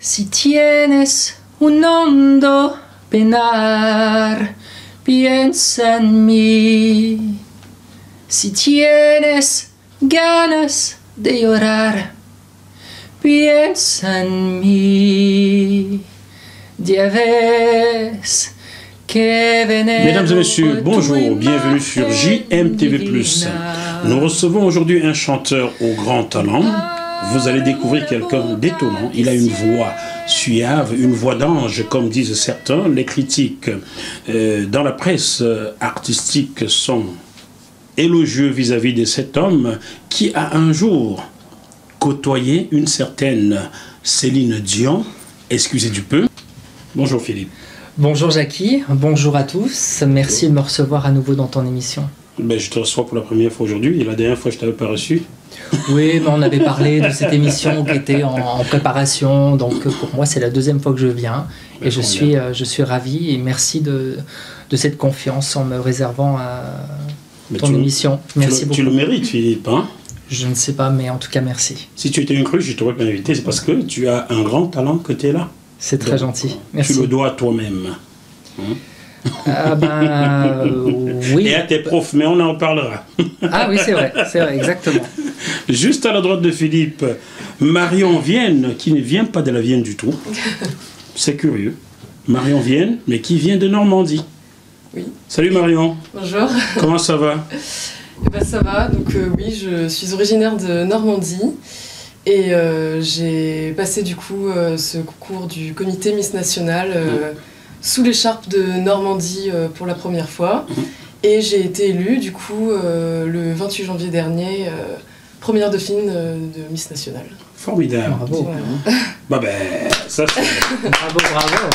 Si tienes un hondo penar, piensa en mí. Si tienes ganas de llorar, piensa en mí. Ya ves que Mesdames et messieurs, bonjour, bienvenue sur JMTV+. Nous recevons aujourd'hui un chanteur au grand talent. Vous allez découvrir quelqu'un d'étonnant. Il a une voix suave, une voix d'ange, comme disent certains. Les critiques dans la presse artistique sont élogieux vis-à-vis de cet homme qui a un jour côtoyé une certaine Céline Dion. Excusez du peu. Bonjour Philippe. Bonjour Jackie, bonjour à tous. Merci de me recevoir à nouveau dans ton émission. Ben, je te reçois pour la première fois aujourd'hui et la dernière fois je ne t'avais pas reçu. Oui, mais on avait parlé de cette émission qui était en préparation, donc pour moi c'est la deuxième fois que je viens et je suis ravi et merci de cette confiance en me réservant à ton émission. Merci beaucoup. Tu le mérites Philippe, hein? Je ne sais pas, mais en tout cas merci. Si tu étais une crue, je t'aurais pas invité, c'est parce que tu as un grand talent que tu es là. C'est très gentil, merci. Tu le dois à toi-même. Hein? Ah ben oui. Et à tes profs, mais on en parlera. Ah oui, c'est vrai, exactement. Juste à la droite de Philippe, Marion Vienne, qui ne vient pas de la Vienne du tout. C'est curieux. Marion Vienne, mais qui vient de Normandie. Oui. Salut Marion. Bonjour. Comment ça va? Eh ben, ça va, donc oui, je suis originaire de Normandie. Et j'ai passé du coup ce concours du comité Miss National sous l'écharpe de Normandie pour la première fois. Et j'ai été élue du coup le 28 janvier dernier, première dauphine de Miss National. Formidable. Bravo. Voilà. Bah ben, ça c'est... Bravo.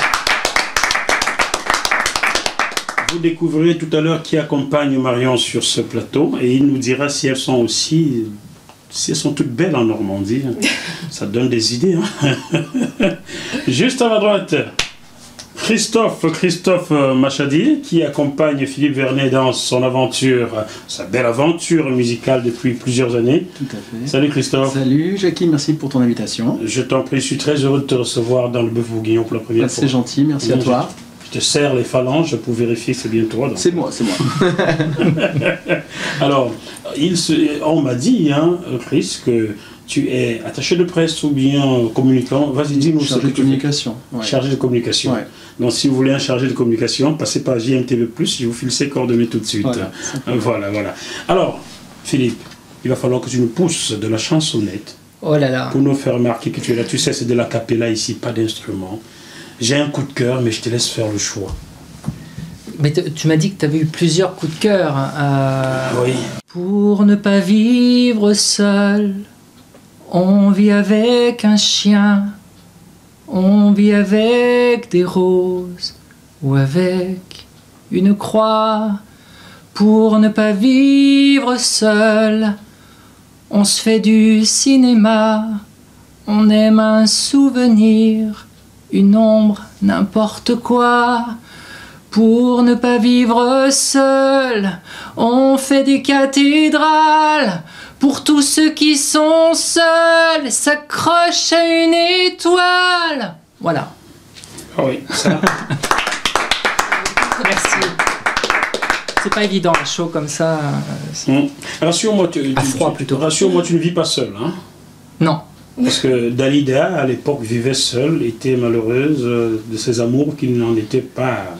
Vous découvrirez tout à l'heure qui accompagne Marion sur ce plateau et il nous dira si elles sont aussi... Si elles sont toutes belles en Normandie, ça donne des idées. Hein. Juste à ma droite, Christophe Machadi, qui accompagne Philippe Vernet dans son aventure, sa belle aventure musicale depuis plusieurs années. Tout à fait. Salut Christophe. Salut Jackie, merci pour ton invitation. Je t'en prie, je suis très heureux de te recevoir dans le Bœuf Bourguignon pour la première fois. C'est gentil, merci à toi. Je te serre les phalanges pour vérifier que c'est bien toi. C'est moi. Alors, on m'a dit, hein, Chris, que tu es attaché de presse ou bien communicant. Vas-y, dis-nous ce que Chargé de tu communication. fais. Ouais. Chargé de communication. Ouais. Donc, si vous voulez un chargé de communication, passez par JMTV+, je vous file ses coordonnées tout de suite. Voilà. Alors, Philippe, il va falloir que tu nous pousses de la chansonnette. Oh là là. Pour nous faire remarquer que tu es là. Tu sais, c'est de la cappella ici, pas d'instrument. J'ai un coup de cœur, mais je te laisse faire le choix. Mais tu m'as dit que tu avais eu plusieurs coups de cœur. Oui. Pour ne pas vivre seul, on vit avec un chien, on vit avec des roses ou avec une croix. Pour ne pas vivre seul, on se fait du cinéma, on aime un souvenir, une ombre, n'importe quoi. Pour ne pas vivre seul, on fait des cathédrales. Pour tous ceux qui sont seuls, s'accrochent à une étoile. Voilà. Ah oui, ça. Merci. C'est pas évident, à chaud comme ça. Rassure-moi, À froid plutôt. Rassure-moi, tu ne vis pas seul, hein? Non. Parce que Dalida, à l'époque, vivait seule, était malheureuse de ses amours qui n'en étaient pas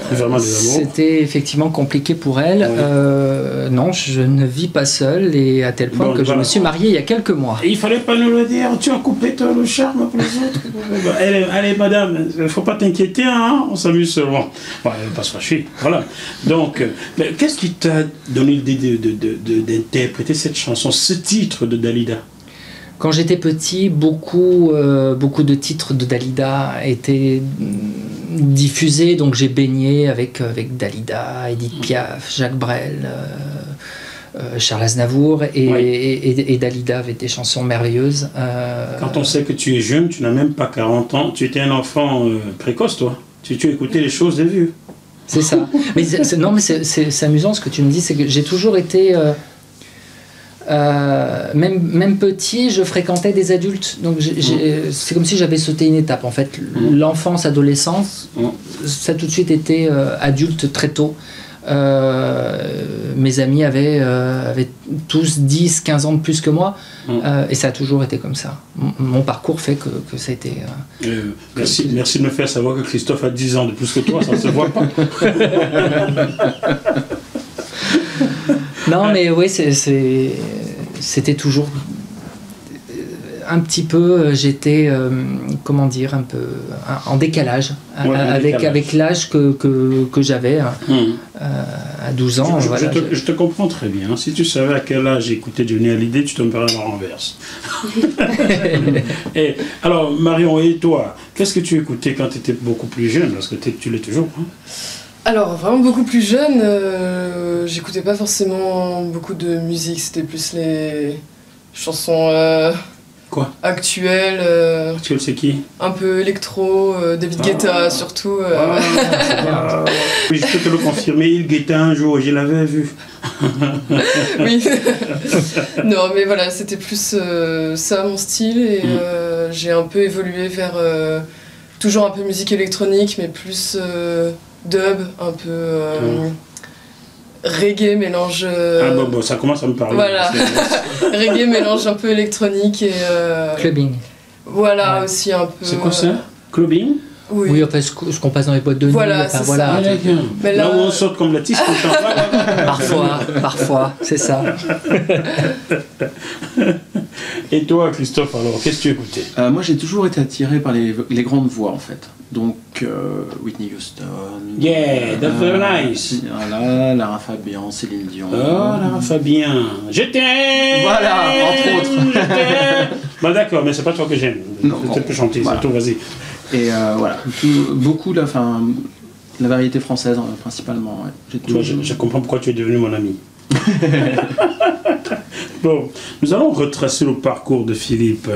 vraiment des amours. C'était effectivement compliqué pour elle. Oui. Non, je ne vis pas seule et à tel point que je me suis marié il y a quelques mois. Et il fallait pas nous le dire, tu as coupé le charme pour les autres. Allez, madame, il ne faut pas t'inquiéter, hein, on s'amuse seulement. Bon, elle ne va pas se fâcher, voilà. Donc, qu'est-ce qui t'a donné l'idée d'interpréter cette chanson, ce titre de Dalida? Quand j'étais petit, beaucoup de titres de Dalida étaient diffusés, donc j'ai baigné avec Dalida, Edith Piaf, Jacques Brel, Charles Aznavour, et Dalida avait des chansons merveilleuses. Quand on sait que tu es jeune, tu n'as même pas 40 ans, tu étais un enfant précoce, toi. Tu écoutais les choses des vieux. C'est ça. Mais c'est amusant ce que tu me dis, c'est que j'ai toujours été... Même petit, je fréquentais des adultes. Donc c'est comme si j'avais sauté une étape en fait. L'enfance, adolescence, ça a tout de suite été adulte très tôt. Mes amis avaient tous 10, 15 ans de plus que moi, et ça a toujours été comme ça. Mon parcours fait que ça a été... merci de me faire savoir que Christophe a 10 ans de plus que toi, ça ne se voit pas. Non, mais oui, c'était toujours un petit peu, j'étais, comment dire, un peu en décalage, avec l'âge que j'avais à 12 ans. Je te comprends très bien. Si tu savais à quel âge j'écoutais Johnny Hallyday, tu tomberais à la renverse. Alors, Marion, et toi, qu'est-ce que tu écoutais quand tu étais beaucoup plus jeune? Parce que tu l'es toujours. Hein? Alors, vraiment beaucoup plus jeune, j'écoutais pas forcément beaucoup de musique, c'était plus les chansons quoi actuelles. Actuelles, c'est qui? Un peu électro, David Guetta surtout. Oui, je peux te le confirmer, il guettait un jour, je l'avais vu. Oui. Non, mais voilà, c'était plus ça mon style, et j'ai un peu évolué vers toujours un peu musique électronique, mais plus dub, un peu reggae mélange. Ah bon, ça commence à me parler. Voilà, reggae mélange un peu électronique et. Clubbing. Voilà, aussi un peu. C'est quoi ça? Clubbing? Oui, enfin, ce qu'on passe dans les boîtes de nuit. Voilà, enfin, c'est voilà. ça. Mais là où on saute comme la tisse tout le temps. Parfois, c'est ça. Et toi, Christophe, alors, qu'est-ce que tu écoutais? Moi, j'ai toujours été attiré par les grandes voix, en fait. Donc, Whitney Houston. Yeah, that's very nice. Voilà, Lara Fabian, Céline Dion. Oh, Lara Fabian. Je t'aime. Voilà, entre autres. Je t'aime. Bah d'accord, mais c'est pas toi que j'aime. Tu peux chanter, voilà. c'est tout, vas-y. Et voilà, beaucoup la variété française principalement. Ouais. Je comprends pourquoi tu es devenu mon ami. Bon, nous allons retracer le parcours de Philippe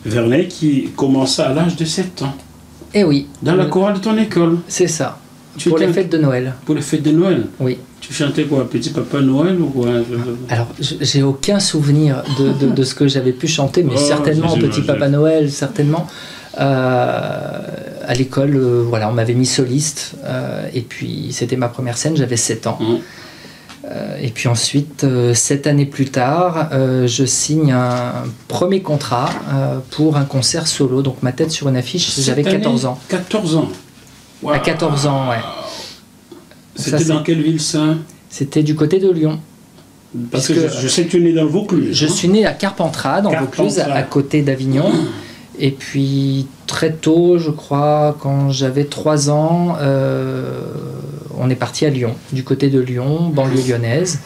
Vernet qui commença à l'âge de 7 ans. Eh oui. Dans la chorale de ton école. C'est ça. Pour les fêtes de Noël. Pour les fêtes de Noël? Oui. Tu chantais quoi? Petit Papa Noël ou quoi? Alors, j'ai aucun souvenir de ce que j'avais pu chanter, mais certainement Petit Papa Noël, certainement. À l'école, voilà, on m'avait mis soliste, et puis c'était ma première scène, j'avais 7 ans. Et puis ensuite, 7 années plus tard, je signe un premier contrat pour un concert solo, donc ma tête sur une affiche, j'avais 14 ans. 14 ans. Wow. À 14 ans, ouais. C'était dans quelle ville ça? C'était du côté de Lyon. Parce que je sais que tu es né dans le Vaucluse. Je suis né à Carpentras, dans le Vaucluse, à côté d'Avignon. Et puis très tôt, je crois, quand j'avais 3 ans, on est parti à Lyon, du côté de Lyon, banlieue lyonnaise,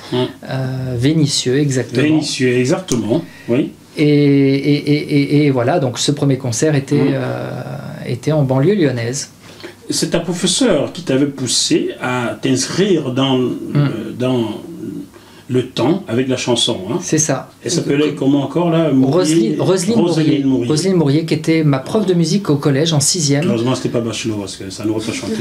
Vénissieux exactement. Vénissieux, exactement, oui. Et voilà, donc ce premier concert était en banlieue lyonnaise. C'est ta professeur qui t'avait poussé à t'inscrire dans le temps avec la chanson. Hein. C'est ça. Elle s'appelait comment encore là? Roselyne Mourier, qui était ma prof de musique au collège en 6e. Heureusement, c'était pas Bachelot parce que ça n'aurait pas chanté.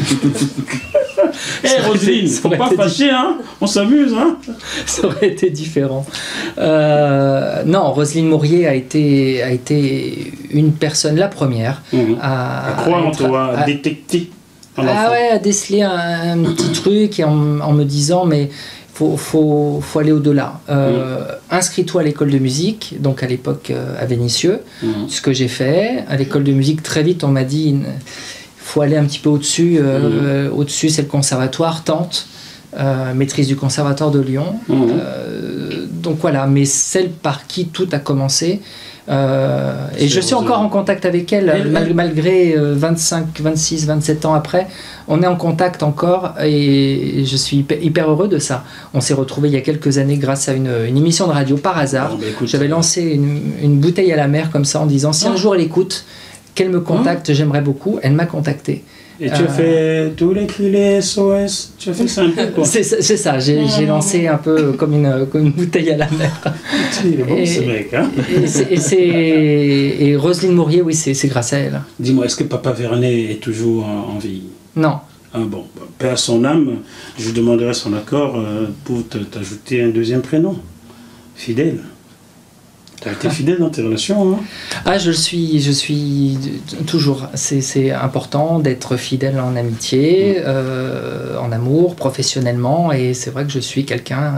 Hé Roselyne, faut pas fâcher, hein? On s'amuse, hein? Ça aurait été différent. Non, Roselyne Mourier a été une personne, la première, à croire en toi, à détecter. À déceler un petit truc et en me disant, mais faut aller au-delà. Inscris-toi à l'école de musique, donc à l'époque à Vénissieux, ce que j'ai fait. À l'école de musique, très vite, on m'a dit, il faut aller un petit peu au-dessus. Au-dessus, c'est le conservatoire, tente, maîtrise du conservatoire de Lyon. Donc voilà, mais celle par qui tout a commencé. Et je suis encore en contact avec elle, malgré 25, 26, 27 ans après. On est en contact encore et je suis hyper heureux de ça. On s'est retrouvés il y a quelques années grâce à une émission de radio par hasard. J'avais lancé une bouteille à la mer comme ça en disant si un jour elle écoute, qu'elle me contacte, j'aimerais beaucoup. Elle m'a contacté. Et tu as fait tous les cris, les SOS, tu as fait ça un peu quoi. C'est ça, j'ai lancé un peu comme une bouteille à la mer. Il est bon ce mec, hein. Et Roselyne Mourier, oui, c'est grâce à elle. Dis-moi, est-ce que Papa Vernet est toujours en vie? Non. Ah bon, paix à son âme, je demanderai son accord pour t'ajouter un deuxième prénom, Fidèle. Tu as été fidèle dans tes relations, hein? Ah, je suis toujours. C'est important d'être fidèle en amitié, en amour, professionnellement, et c'est vrai que je suis quelqu'un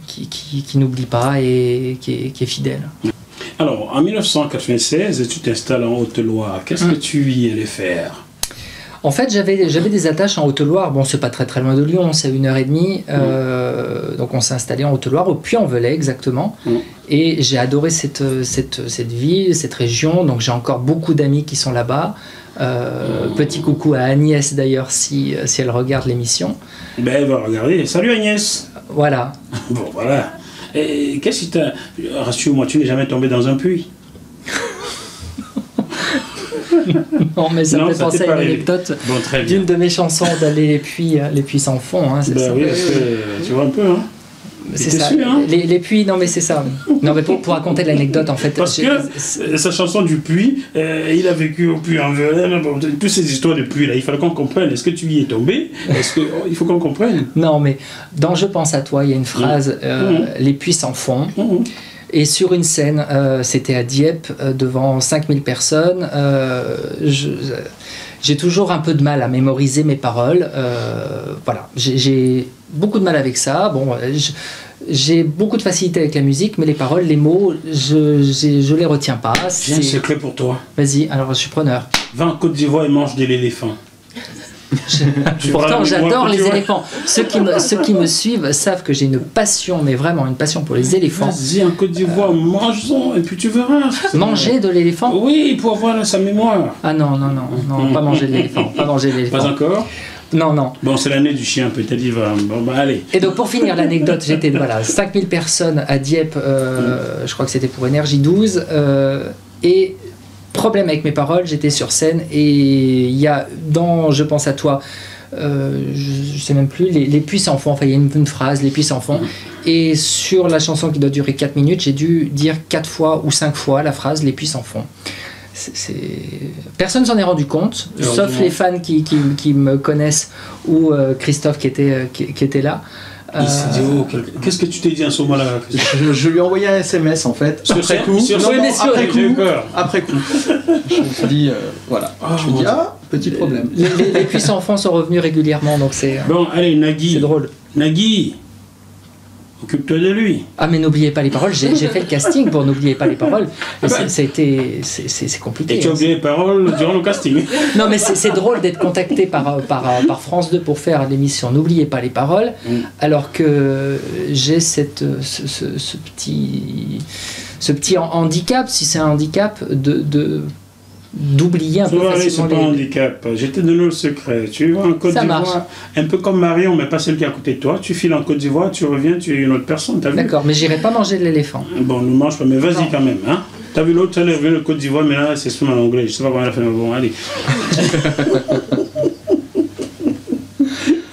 qui n'oublie pas et qui est fidèle. Alors, en 1996, tu t'installes en Haute-Loire. Qu'est-ce que tu y allais faire? En fait, j'avais des attaches en Haute-Loire. Bon, c'est pas très loin de Lyon, c'est à 1h30. Donc, on s'est installé en Haute-Loire, au Puy-en-Velay exactement. Et j'ai adoré cette ville, cette région. Donc, j'ai encore beaucoup d'amis qui sont là-bas. Petit coucou à Agnès d'ailleurs, si elle regarde l'émission. Ben, elle va regarder. Salut Agnès. Voilà. Bon, voilà. Et qu'est-ce qui t'a... Rassure-moi, tu n'es jamais tombé dans un puits? Non, mais ça me fait penser à une anecdote d'une de mes chansons d'aller les puits sans fond. Hein, ben oui, parce que tu vois un peu, hein. C'est ça. Sûr, hein, les puits, non mais c'est ça. Non mais pour raconter l'anecdote en fait. Parce que sa chanson du puits, il a vécu au Puy-en-Velay, toutes ces histoires de puits là, il fallait qu'on comprenne. Est-ce que tu y es tombé? Il faut qu'on comprenne. Non mais dans Je pense à toi, il y a une phrase, les puits sans fond. Et sur une scène, c'était à Dieppe, devant 5000 personnes, j'ai toujours un peu de mal à mémoriser mes paroles. Voilà, j'ai beaucoup de mal avec ça. Bon, j'ai beaucoup de facilité avec la musique, mais les paroles, les mots, je les retiens pas. J'ai un secret pour toi. Vas-y, alors je suis preneur. Va en Côte d'Ivoire et mange de l'éléphant. Pourtant, j'adore les éléphants. Ceux qui me suivent savent que j'ai une passion, mais vraiment une passion pour les éléphants. Vas-y, en Côte d'Ivoire, mange-en et puis tu verras. Manger de l'éléphant? Oui, pour avoir sa mémoire. Ah non, pas manger de l'éléphant. Pas manger de l'éléphant. Pas encore? Non. Bon, c'est l'année du chien, peut-être il va... Bon, bah allez. Et donc, pour finir l'anecdote, j'étais, 5000 personnes à Dieppe, je crois que c'était pour Énergie 12, et... Problème avec mes paroles, j'étais sur scène et il y a dans Je pense à toi, je sais même plus, les puits sans fond, enfin il y a une phrase, les puits sans fond, et sur la chanson qui doit durer 4 minutes, j'ai dû dire 4 fois ou 5 fois la phrase les puits sans fond. Personne s'en est rendu compte, sauf les fans qui me connaissent ou Christophe qui était là. Il s'est dit, qu'est-ce que tu t'es dit à ce moment-là? Je lui ai envoyé un SMS en fait. Après coup. Après coup. Je me suis dit, voilà. Je me dis, petit problème. Les puits sans fond sont revenus régulièrement, donc c'est. Bon, allez, Nagui. C'est drôle. Nagui, occupe-toi de lui. Ah, mais n'oubliez pas les paroles. J'ai fait le casting pour N'oubliez pas les paroles. C'est compliqué. Et tu as oublié les paroles durant le casting. Non, mais c'est drôle d'être contacté par France 2 pour faire l'émission N'oubliez pas les paroles, alors que j'ai ce petit handicap, si c'est un handicap, d'oublier un peu facilement c'est pas un handicap. Je t'ai donné le secret. Tu vas en Côte d'Ivoire, un peu comme Marion, mais pas celle qui est à côté de toi. Tu files en Côte d'Ivoire, tu reviens, tu es une autre personne. D'accord, mais j'irai pas manger de l'éléphant. Bon, ne mange pas, mais vas-y quand même. Hein. T'as vu l'autre, elle est revenue en Côte d'Ivoire, mais là, c'est seulement en anglais. Je sais pas comment elle a fait, mais bon, allez.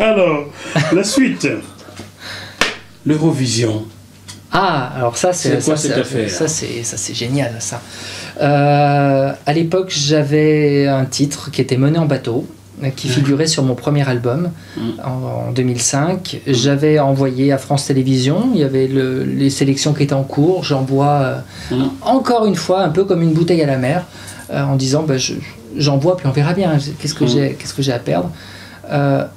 Alors, la suite. L'Eurovision. Ah, alors ça, c'est quoi cette affaire? Ça, c'est génial, ça. À l'époque, j'avais un titre qui était Mené en bateau, qui figurait sur mon premier album en 2005. J'avais envoyé à France Télévisions, il y avait les sélections qui étaient en cours. J'envoie encore une fois, un peu comme une bouteille à la mer, en disant j'envoie, puis on verra bien, qu'est-ce que j'ai à perdre.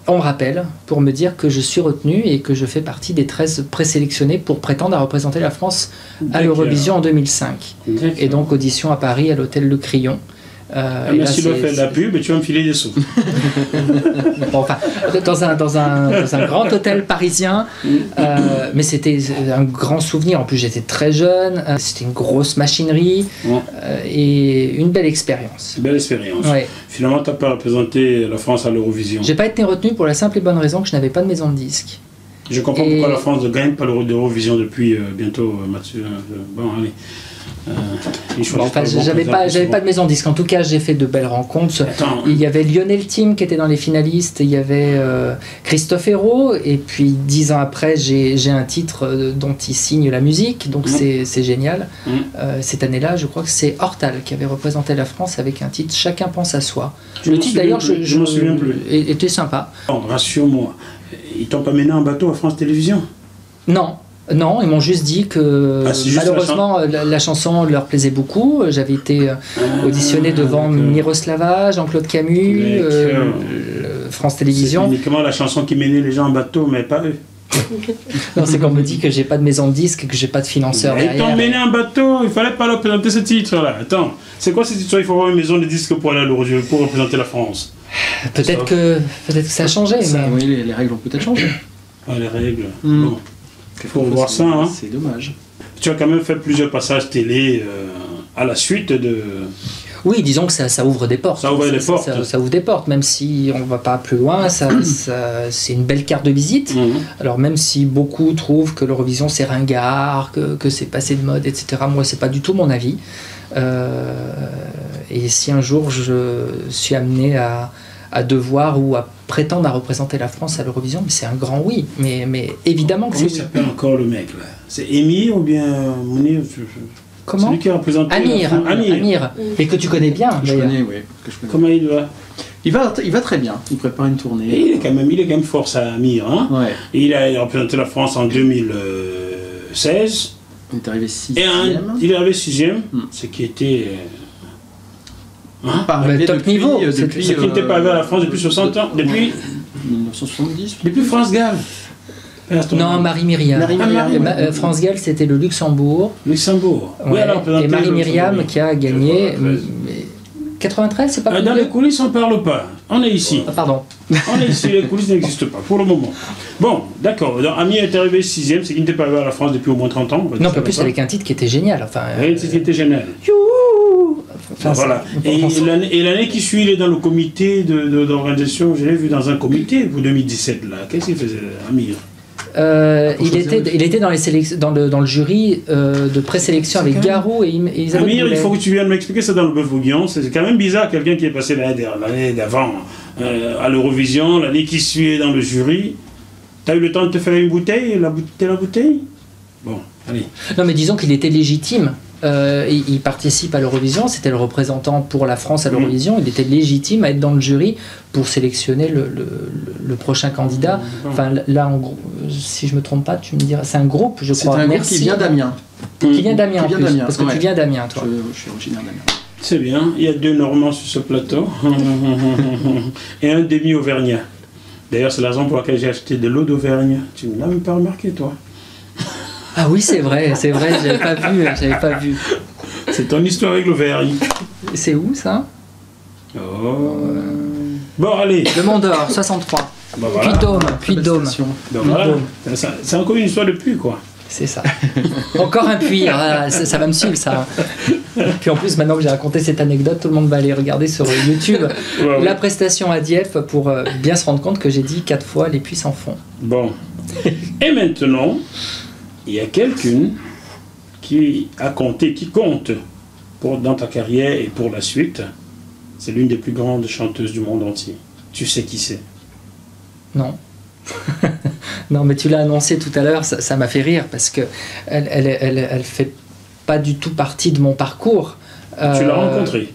On me rappelle pour me dire que je suis retenu et que je fais partie des 13 présélectionnés pour prétendre à représenter la France à l'Eurovision en 2005. Et donc audition à Paris à l'hôtel Le Crillon. Merci de faire de la pub et tu vas me filer des sous. Bon, enfin, dans un grand hôtel parisien, mais c'était un grand souvenir. En plus, j'étais très jeune, c'était une grosse machinerie et une belle expérience. Belle expérience. Ouais. Finalement, tu n'as pas représenté la France à l'Eurovision. J'ai pas été retenu pour la simple et bonne raison que je n'avais pas de maison de disques. Je comprends pourquoi la France ne gagne pas l'Eurovision depuis bientôt, Mathieu. Bon, allez. Enfin, j'avais pas de maison de disque. En tout cas, j'ai fait de belles rencontres. Attends. Il y avait Lionel Tim qui était dans les finalistes, il y avait Christophe Hérault, et puis 10 ans après, j'ai un titre dont il signe la musique, donc c'est génial. Cette année-là, je crois que c'est Hortal qui avait représenté la France avec un titre Chacun pense à soi. Le titre d'ailleurs, je m'en souviens plus. Était sympa. Bon, rassure-moi, ils t'ont pas mené en bateau à France Télévisions? Non. Non, ils m'ont juste dit que malheureusement la chanson leur plaisait beaucoup. J'avais été auditionné devant Miroslava, Jean-Claude Camus, France Télévisions. C'est uniquement la chanson qui menait les gens en bateau, mais pas eux. Non, c'est qu'on me dit que j'ai pas de maison de disque, que j'ai pas de financeur derrière. Ils t'ont mené en bateau, il fallait pas leur présenter ce titre-là. Attends, c'est quoi ce titre? Il faut avoir une maison de disque pour aller à l'origine, pour représenter la France. Peut-être que ça a changé. Oui, les règles ont peut-être changé. Ah, les règles. Bon. Il faut voir ça. Hein. C'est dommage. Tu as quand même fait plusieurs passages télé à la suite de... Oui, disons que ça ouvre des portes. Ça ouvre des portes. Ça ouvre des portes, même si on ne va pas plus loin, c'est une belle carte de visite. Alors même si beaucoup trouvent que l'Eurovision c'est ringard, que c'est passé de mode, etc. Moi, c'est pas du tout mon avis. Et si un jour je suis amené à devoir ou à prétendre à représenter la France à l'Eurovision, mais c'est un grand oui. Mais évidemment que Comment il s'appelle encore le mec là? C'est Émir ou bien Mounir? Comment? Celui qui a représenté Amir. Et que tu connais bien. Je connais, oui. Comment il va? Il va très bien. Il prépare une tournée. Et il est quand même fort, ça, Amir. Hein? Ouais. Et il a représenté la France en 2016. Il est arrivé 6e. Il est arrivé 6e, ce qui était... top niveau. Ce qui n'était pas arrivé à la France depuis 60 ans. Depuis 1970. Depuis France Gall. Non, Marie-Myriam. France Gall, c'était le Luxembourg. Luxembourg. Ouais, et Marie-Myriam qui a gagné. 93, c'est pas dans les coulisses, on ne parle pas. On est ici. Pardon. On est ici, les coulisses n'existent pas pour le moment. Bon, d'accord. Amir est arrivé 6e, c'est qu'il n'était pas arrivé à la France depuis au moins 30 ans. Non, pas plus, avec un titre qui était génial. Enfin, oui, c'était qui était génial. Enfin, voilà. Et l'année qui suit, il est dans le comité d'organisation. Je l'ai vu dans un comité pour 2017. Là. Qu'est-ce qu'il faisait, Amir? Il était dans le jury de présélection avec Garou et Isabelle Amir, Boulet. il faut que tu viennes m'expliquer ça dans le bœuf bourguignon. C'est quand même bizarre, quelqu'un qui est passé l'année d'avant à l'Eurovision, l'année qui suit dans le jury. T'as eu le temps de te faire une bouteille, la bouteille? Bon, allez. Non, mais disons qu'il était légitime. Il participe à l'Eurovision, c'était le représentant pour la France à l'Eurovision, il était légitime à être dans le jury pour sélectionner le prochain candidat. Enfin, là, en gros, si je me trompe pas, tu me diras, c'est un groupe, je crois. C'est un groupe qui vient d'Amiens. Qui vient d'Amiens en plus, parce que tu viens d'Amiens, toi. Je suis originaire d'Amiens. C'est bien, il y a 2 Normands sur ce plateau et un demi-Auvergnat. D'ailleurs, c'est la raison pour laquelle j'ai acheté de l'eau d'Auvergne. Tu ne l'as même pas remarqué, toi? Ah oui, c'est vrai, j'avais pas vu. C'est ton histoire avec l'Auvergne. C'est où ça? Bon, allez. Le Mont d'Or, 63. Bah, voilà. Puy de Dôme. Donc, voilà. C'est encore une histoire de puits, quoi. C'est ça. Encore un puits, ça va me suivre, ça. Puis en plus, maintenant que j'ai raconté cette anecdote, tout le monde va aller regarder sur YouTube la prestation à Dieppe pour bien se rendre compte que j'ai dit 4 fois les puits sans fond. Bon. Et maintenant... il y a quelqu'un qui compte dans ta carrière et pour la suite. C'est l'une des plus grandes chanteuses du monde entier. Tu sais qui c'est? Non. Non, mais tu l'as annoncé tout à l'heure, ça m'a fait rire parce que elle fait pas du tout partie de mon parcours. Tu l'as rencontrée?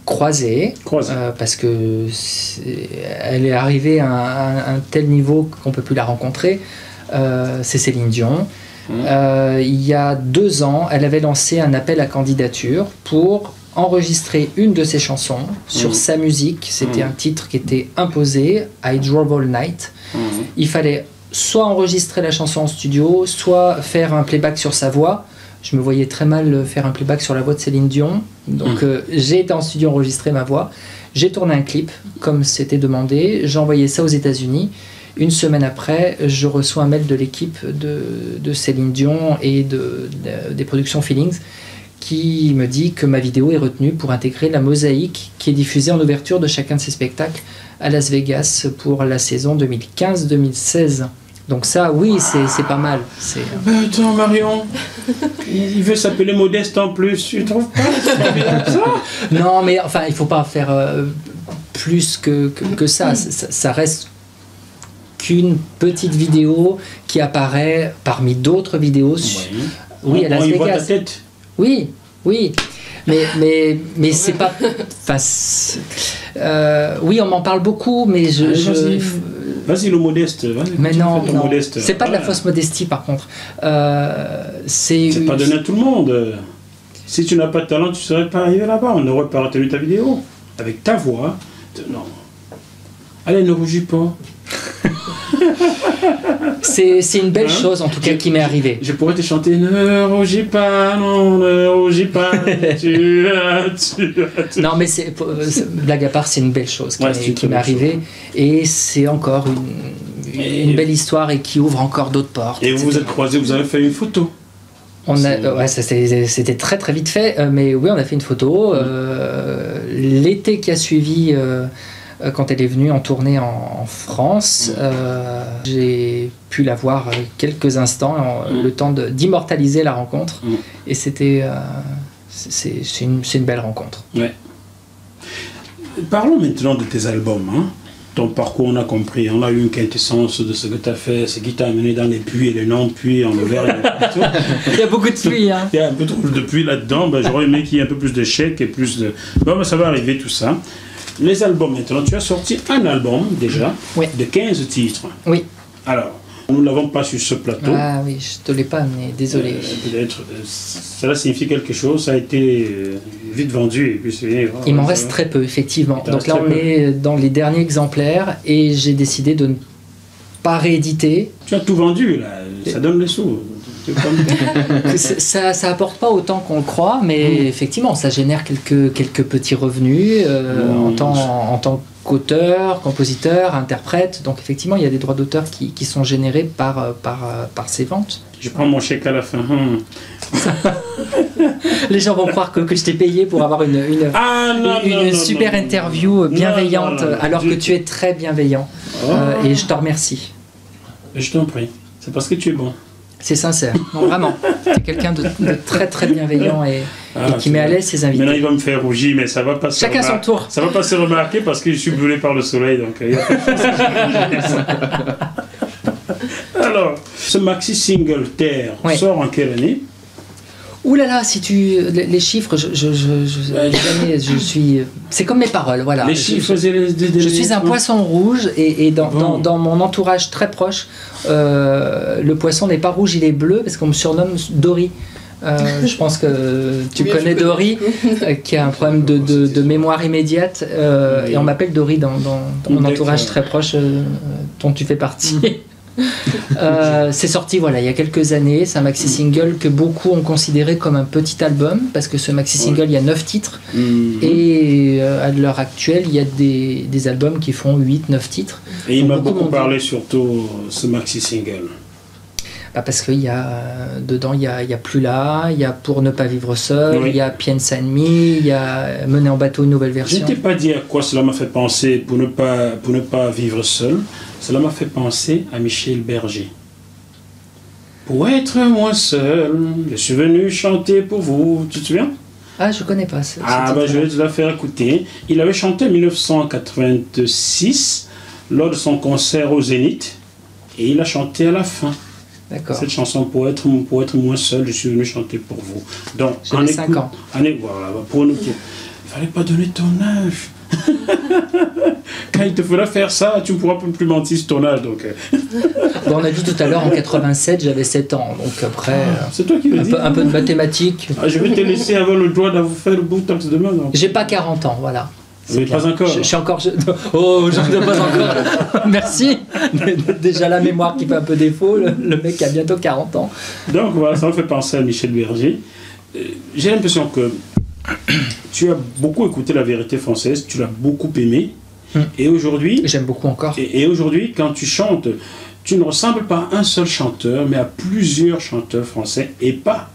Croisée. Parce que elle est arrivée à un tel niveau qu'on peut plus la rencontrer. C'est Céline Dion. Il y a 2 ans, elle avait lancé un appel à candidature pour enregistrer une de ses chansons sur sa musique. C'était un titre qui était imposé, I Drove All Night. Il fallait soit enregistrer la chanson en studio, soit faire un playback sur sa voix. Je me voyais très mal faire un playback sur la voix de Céline Dion. Donc j'ai été en studio enregistrer ma voix. J'ai tourné un clip comme c'était demandé. J'ai envoyé ça aux États-Unis. Une semaine après, je reçois un mail de l'équipe de Céline Dion et des productions Feelings qui me dit que ma vidéo est retenue pour intégrer la mosaïque qui est diffusée en ouverture de chacun de ses spectacles à Las Vegas pour la saison 2015-2016. Donc ça, oui, c'est pas mal. Attends, Marion, il veut s'appeler Modeste en plus, tu trouves pas? C'est bien ça? Non, mais enfin, il faut pas faire plus que ça. Ça reste qu'une petite vidéo qui apparaît parmi d'autres vidéos. Oui, à Las Vegas. Voit ta tête. Oui. Mais c'est pas. Enfin, oui, on m'en parle beaucoup, mais Vas-y, le modeste. Mais non, c'est pas de la fausse modestie par contre. C'est pas donné à tout le monde. Si tu n'as pas de talent, tu ne serais pas arrivé là-bas. On n'aurait pas retenu ta vidéo. Avec ta voix. Non. Allez, ne rougis pas. C'est une belle chose en tout cas qui m'est arrivée. Je pourrais te chanter ne rougis pas, non, ne rougis pas. Non, mais blague à part, c'est une belle chose qui m'est arrivée. Et c'est encore une belle histoire et qui ouvre encore d'autres portes. Et vous vous êtes croisés, vous avez fait une photo. C'était très très vite fait, mais oui, on a fait une photo. L'été qui a suivi, quand elle est venue en tournée en France, j'ai pu la voir quelques instants, le temps d'immortaliser la rencontre. Et c'était, c'est une belle rencontre. Ouais. Parlons maintenant de tes albums. Ton parcours, on a compris, on a eu une quintessence de ce que tu as fait, ce qui t'a amené dans les puits et les non-puits en Auvergne. Il y a beaucoup de pluie. Il y a un peu trop de pluie là-dedans. J'aurais aimé qu'il y ait un peu plus de chèques et plus de... Bon, ça va arriver tout ça. Les albums maintenant, tu as sorti un album déjà, de 15 titres. Oui. Alors, nous ne l'avons pas sur ce plateau. Ah oui, je ne te l'ai pas amené, désolé. Peut-être, cela signifie quelque chose, ça a été vite vendu. Et puis il m'en reste très peu, effectivement. Donc là, on est dans les derniers exemplaires et j'ai décidé de ne pas rééditer. Tu as tout vendu, là, ça donne les sous. Ça apporte pas autant qu'on le croit, mais effectivement, ça génère quelques petits revenus en tant qu'auteur, compositeur, interprète. Donc effectivement, il y a des droits d'auteur qui sont générés par ces ventes. Je prends mon chèque à la fin. Les gens vont croire que je t'ai payé pour avoir une super interview bienveillante, alors que tu es très bienveillant. Et je te remercie. Je t'en prie. C'est parce que tu es bon. C'est sincère. Non, vraiment. Tu es quelqu'un de très très bienveillant et qui met à l'aise ses invités. Maintenant, il va me faire rougir, mais ça va pas se Chacun son tour. Ça va pas se remarquer parce que je suis brûlé par le soleil. Donc, il y a pas de chance. Alors, ce maxi single Terre sort en quelle année? Ouh là là, si tu les chiffres, je suis. C'est comme mes paroles, voilà. Les chiffres, je suis un poisson rouge et dans mon entourage très proche, le poisson n'est pas rouge, il est bleu parce qu'on me surnomme Dory. Je pense que tu connais Dory, qui a un problème de mémoire immédiate, et on m'appelle Dory dans mon entourage très proche, dont tu fais partie. C'est sorti il y a quelques années. C'est un maxi single que beaucoup ont considéré comme un petit album parce que ce maxi single il y a 9 titres et à l'heure actuelle il y a des albums qui font 8-9 titres. Et il m'a beaucoup parlé surtout ce maxi single. Parce qu'il y a dedans il y a Plus là, il y a Pour ne pas vivre seul, il y a Piensa en mí, il y a Mener en bateau une nouvelle version. Je ne t'ai pas dit à quoi cela m'a fait penser pour ne pas vivre seul. Cela m'a fait penser à Michel Berger. Pour être moins seul, je suis venu chanter pour vous. Tu te souviens? Ah, je connais pas. Je vais te la faire écouter. Il avait chanté en 1986 lors de son concert au Zénith et il a chanté à la fin. D'accord. Cette chanson pour être moins seul, je suis venu chanter pour vous. Donc, j'avais 5 ans. Voilà, pour nous. Il fallait pas donner ton âge. Quand il te faudra faire ça, tu ne pourras plus mentir sur ton âge. Donc. On a dit tout à l'heure, en 87, j'avais 7 ans. Donc après, c'est toi qui le dis. Un peu de mathématiques. Je vais te laisser avoir le droit d'avoir fait le botox demain. Donc. J'ai pas 40 ans, voilà. Mais pas encore. Je suis encore. Oh, je ne pas encore. Merci. Déjà la mémoire qui fait un peu défaut. Le mec a bientôt 40 ans. Donc voilà, ça me fait penser à Michel Berger. J'ai l'impression que tu as beaucoup écouté la vérité française, tu l'as beaucoup aimé. Et aujourd'hui. J'aime beaucoup encore. Et aujourd'hui, quand tu chantes, tu ne ressembles pas à un seul chanteur, mais à plusieurs chanteurs français et pas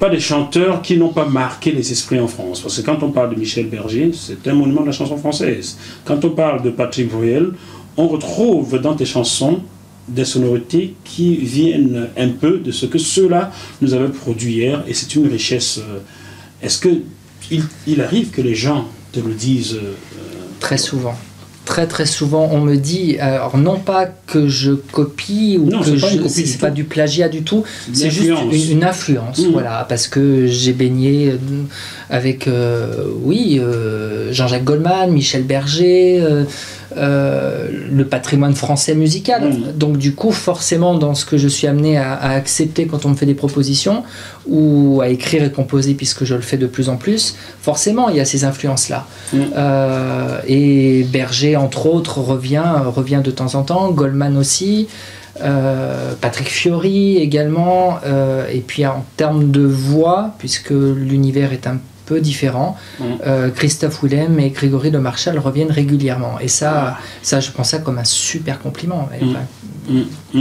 des chanteurs qui n'ont pas marqué les esprits en France. Parce que quand on parle de Michel Berger, c'est un monument de la chanson française. Quand on parle de Patrick Bruel, on retrouve dans tes chansons des sonorités qui viennent un peu de ce que ceux-là nous avaient produit hier, et c'est une richesse. Est-ce qu'il arrive que les gens te le disent Très souvent. très souvent, on me dit, alors non pas que je copie ou que c'est pas du plagiat du tout, c'est juste une influence, voilà, parce que j'ai baigné avec, Jean-Jacques Goldman, Michel Berger, le patrimoine français musical. Donc du coup, forcément, dans ce que je suis amené à accepter quand on me fait des propositions, ou à écrire et composer, puisque je le fais de plus en plus, forcément, il y a ces influences-là. Et Berger, entre autres, revient de temps en temps, Goldman aussi, Patrick Fiori également, et puis en termes de voix, puisque l'univers est un peu différent, Christophe Willem et Grégory Le Marchal reviennent régulièrement, et ça je prends ça comme un super compliment.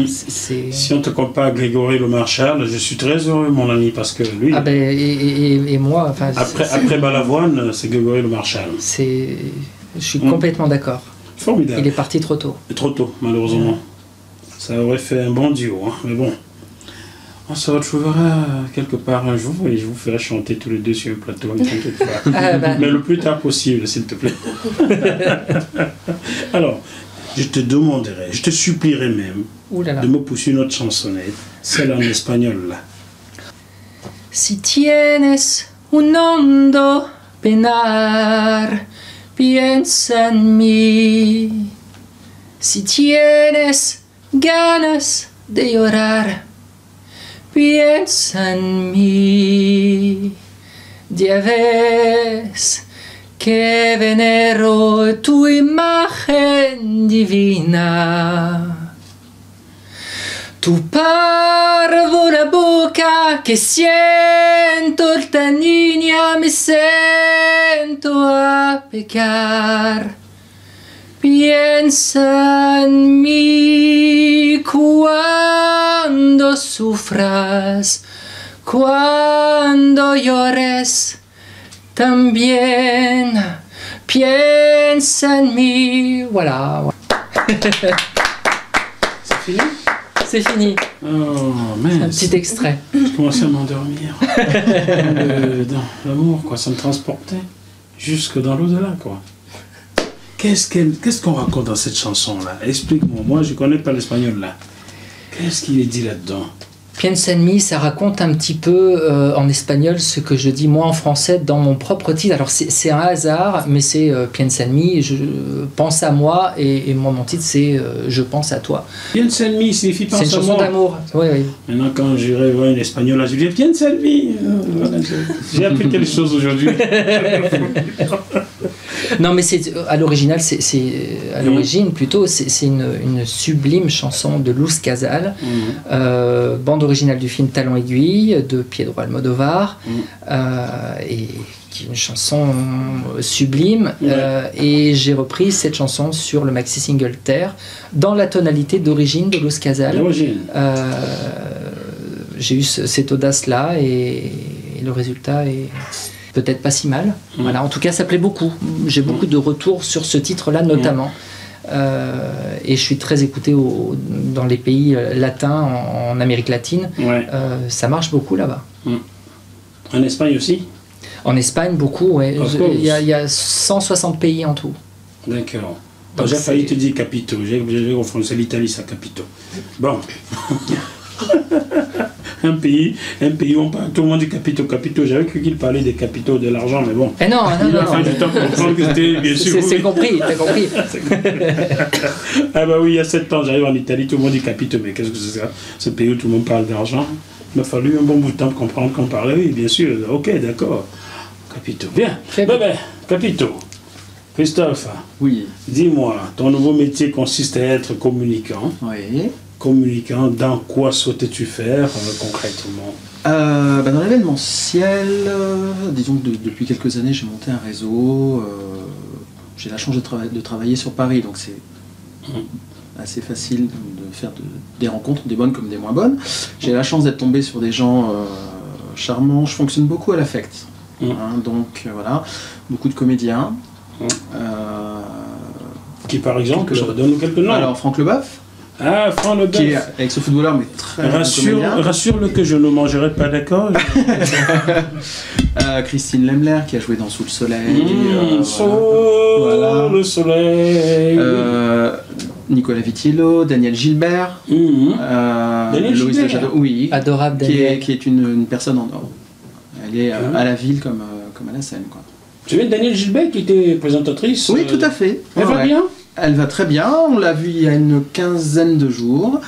Si on te compare à Grégory Le Marchal, je suis très heureux, mon ami, parce que lui, et moi, enfin, après Balavoine, c'est Grégory Le Marchal. Je suis complètement d'accord. Formidable. Il est parti trop tôt. Trop tôt, malheureusement. Ça aurait fait un bon duo, mais bon. On se retrouvera quelque part un jour et je vous ferai chanter tous les deux sur le plateau, ne t'inquiète pas. Mais le plus tard possible, s'il te plaît. Alors, je te demanderai, je te supplierai même de me pousser une autre chansonnette, celle en espagnol là. Si tienes un hondo penar, piensa en mí. Si tienes ganas de llorar, piensa en mí. Ya ves que venero tu imagen divina. Tu parvo la boca que siento esta niña, me siento a pecar. Piensa en mí cuando sufras, cuando llores también. Piensa en mí. Voilà. C'est fini? C'est fini. Oh, mince. Un petit extrait. Je commençais à m'endormir. Dans l'amour, quoi. Ça me transportait jusque dans l'au-delà, quoi. Qu'est-ce qu'on raconte dans cette chanson-là? Explique-moi. Moi, je ne connais pas l'espagnol, là. Qu'est-ce qu'il est dit là-dedans? Piensa en mí, ça raconte un petit peu en espagnol ce que je dis moi en français dans mon propre titre. Alors c'est un hasard, mais c'est Piensa en mí, je pense à moi, et mon titre c'est Je pense à toi. Piensa en mí signifie pense à moi. C'est une chanson d'amour. Oui. Maintenant, quand j'irai voir une espagnole, je dis Piensa en mí. J'ai appris quelque chose aujourd'hui. Non, mais à l'original, à l'origine plutôt, c'est une sublime chanson de Luz Casal, bande originale du film Talon Aiguille de Pedro Almodóvar, et qui est une chanson sublime. Et j'ai repris cette chanson sur le maxi single Terre dans la tonalité d'origine de Luz Casal. J'ai eu cette audace-là, et le résultat est peut-être pas si mal. Voilà, en tout cas, ça plaît beaucoup. J'ai beaucoup de retours sur ce titre-là, notamment. Et je suis très écouté dans les pays latins, en Amérique latine. Ça marche beaucoup là-bas. En Espagne aussi? En Espagne, beaucoup, oui. Il y a 160 pays en tout. D'accord. J'ai failli te dire Capito. J'ai en français l'Italie, ça Capito. Bon. un pays où on parle, tout le monde dit capitaux. J'avais cru qu'il parlait des capitaux de l'argent, mais bon. Non. Il a fallu du temps pour comprendre que c'était bien sûr. C'est compris, t'as compris. Ah bah oui, il y a 7 ans, j'arrive en Italie, tout le monde dit capitaux, mais qu'est-ce que c'est ça? Ce pays où tout le monde parle d'argent. Il m'a fallu un bon bout de temps pour comprendre qu'on parlait, oui, bien sûr. Ok, d'accord. Capitaux. Bien. Capitaux. Christophe. Oui. Dis-moi, ton nouveau métier consiste à être communicant. Oui. Communicant, dans quoi souhaitais-tu faire concrètement? Dans l'événementiel, disons que depuis quelques années j'ai monté un réseau, j'ai la chance de travailler sur Paris, donc c'est assez facile de faire des rencontres, des bonnes comme des moins bonnes. J'ai la chance d'être tombé sur des gens charmants, je fonctionne beaucoup à l'affect, donc voilà, beaucoup de comédiens. Qui par exemple, donne-nous quelques noms. Alors Franck Leboeuf. Ah, Franck Leboeuf. Qui est ex-footballeur, mais très bon comédien. Rassure-le que je ne mangerai pas, d'accord. Christine Lemler, qui a joué dans Sous le soleil. Le soleil. Nicolas Vitiello, Daniel Gilbert. Daniel Loïs Gilbert. de Jadot, oui. Adorable Daniel. Qui est une personne en or. Elle est à la ville comme à la scène, quoi. Tu sais, Daniel Gilbert qui était présentatrice. Oui, tout à fait. Elle va bien. Elle va très bien. On l'a vue il y a une quinzaine de jours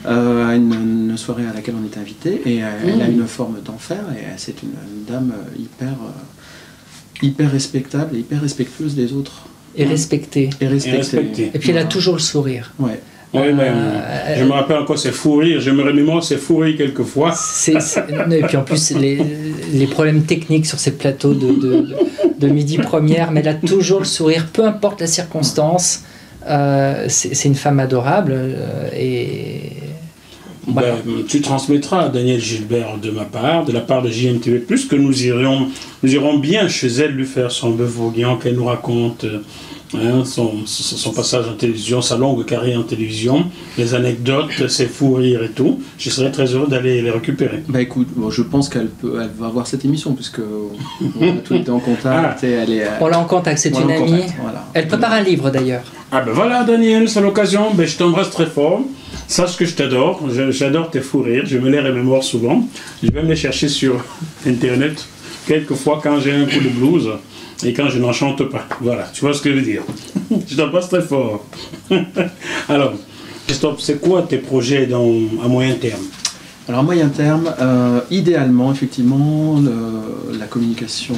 à une soirée à laquelle on était invité. Et elle a une forme d'enfer. Et c'est une dame hyper respectable et hyper respectueuse des autres. Et respectée. Et respectée. Et puis elle a toujours le sourire. Ouais. Oui, je me rappelle encore, c'est fou rire. Je me remémore, c'est fou rire quelquefois. Et puis en plus, les problèmes techniques sur ces plateaux de midi première, mais elle a toujours le sourire, peu importe la circonstance. C'est une femme adorable. Et voilà. Tu transmettras à Daniel Gilbert de ma part, de la part de JMTV+, que nous irons bien chez elle lui faire son bœuf voguian, qu'elle nous raconte son passage en télévision, sa longue carrière en télévision, les anecdotes, ses fous rires et tout. Je serais très heureux d'aller les récupérer. Bah écoute, je pense qu'elle va voir cette émission, puisque on a tout été en contact. Et on l'a en contact, c'est une amie. Voilà. Elle prépare un livre d'ailleurs. Ah ben voilà Daniel, c'est l'occasion. Je t'embrasse très fort. Sache que je t'adore, j'adore tes fous rires, je me les remémore souvent. Je vais me les chercher sur internet, quelquefois quand j'ai un coup de blues. Et quand je n'en chante pas. Voilà, tu vois ce que je veux dire. Je t'embrasse très fort. Alors, Christophe, c'est quoi tes projets à moyen terme? Alors à moyen terme, idéalement, effectivement, la communication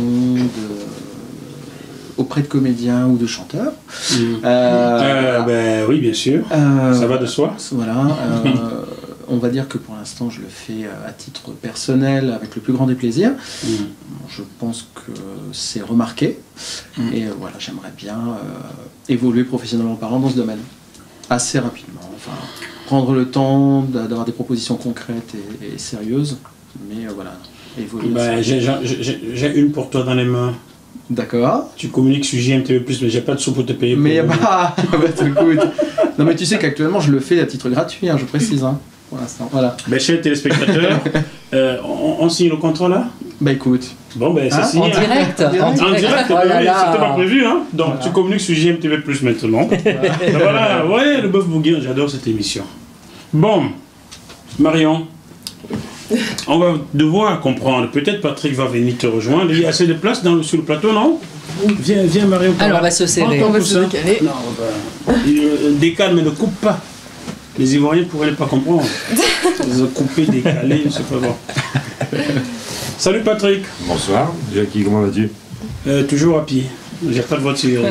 auprès de comédiens ou de chanteurs. Oui, bien sûr. Ça va de soi. Voilà. On va dire que pour l'instant, je le fais à titre personnel, avec le plus grand des plaisirs. Je pense que c'est remarqué. Et voilà, j'aimerais bien évoluer professionnellement parlant dans ce domaine. Assez rapidement. Enfin, prendre le temps d'avoir des propositions concrètes et sérieuses. Mais voilà, évoluer. J'ai une pour toi dans les mains. D'accord. Tu communiques sur JMTV+, mais j'ai pas de sous pour te payer. Mais non, mais tu sais qu'actuellement, je le fais à titre gratuit, je précise. Pour l'instant, voilà. Chers téléspectateurs, on signe le contrat là? Écoute. Bon, c'est signé. En direct. En direct, oh là là. c'était pas prévu, hein. Donc voilà. Tu communiques sur JMTV+ maintenant. Voilà, ouais, le bœuf bourguignon, j'adore cette émission. Bon, Marion, on va devoir comprendre. Peut-être Patrick va venir te rejoindre. Il y a assez de place sur le plateau, non? Viens Marion. Alors on va se serrer. On va se décaler. Non, décale, mais ne coupe pas. Les Ivoiriens pourraient pas comprendre. Ils ont coupé, décalé, c'est pas bon. Salut Patrick. Bonsoir, Jackie, comment vas-tu? Toujours à pied. J'ai pas de voiture.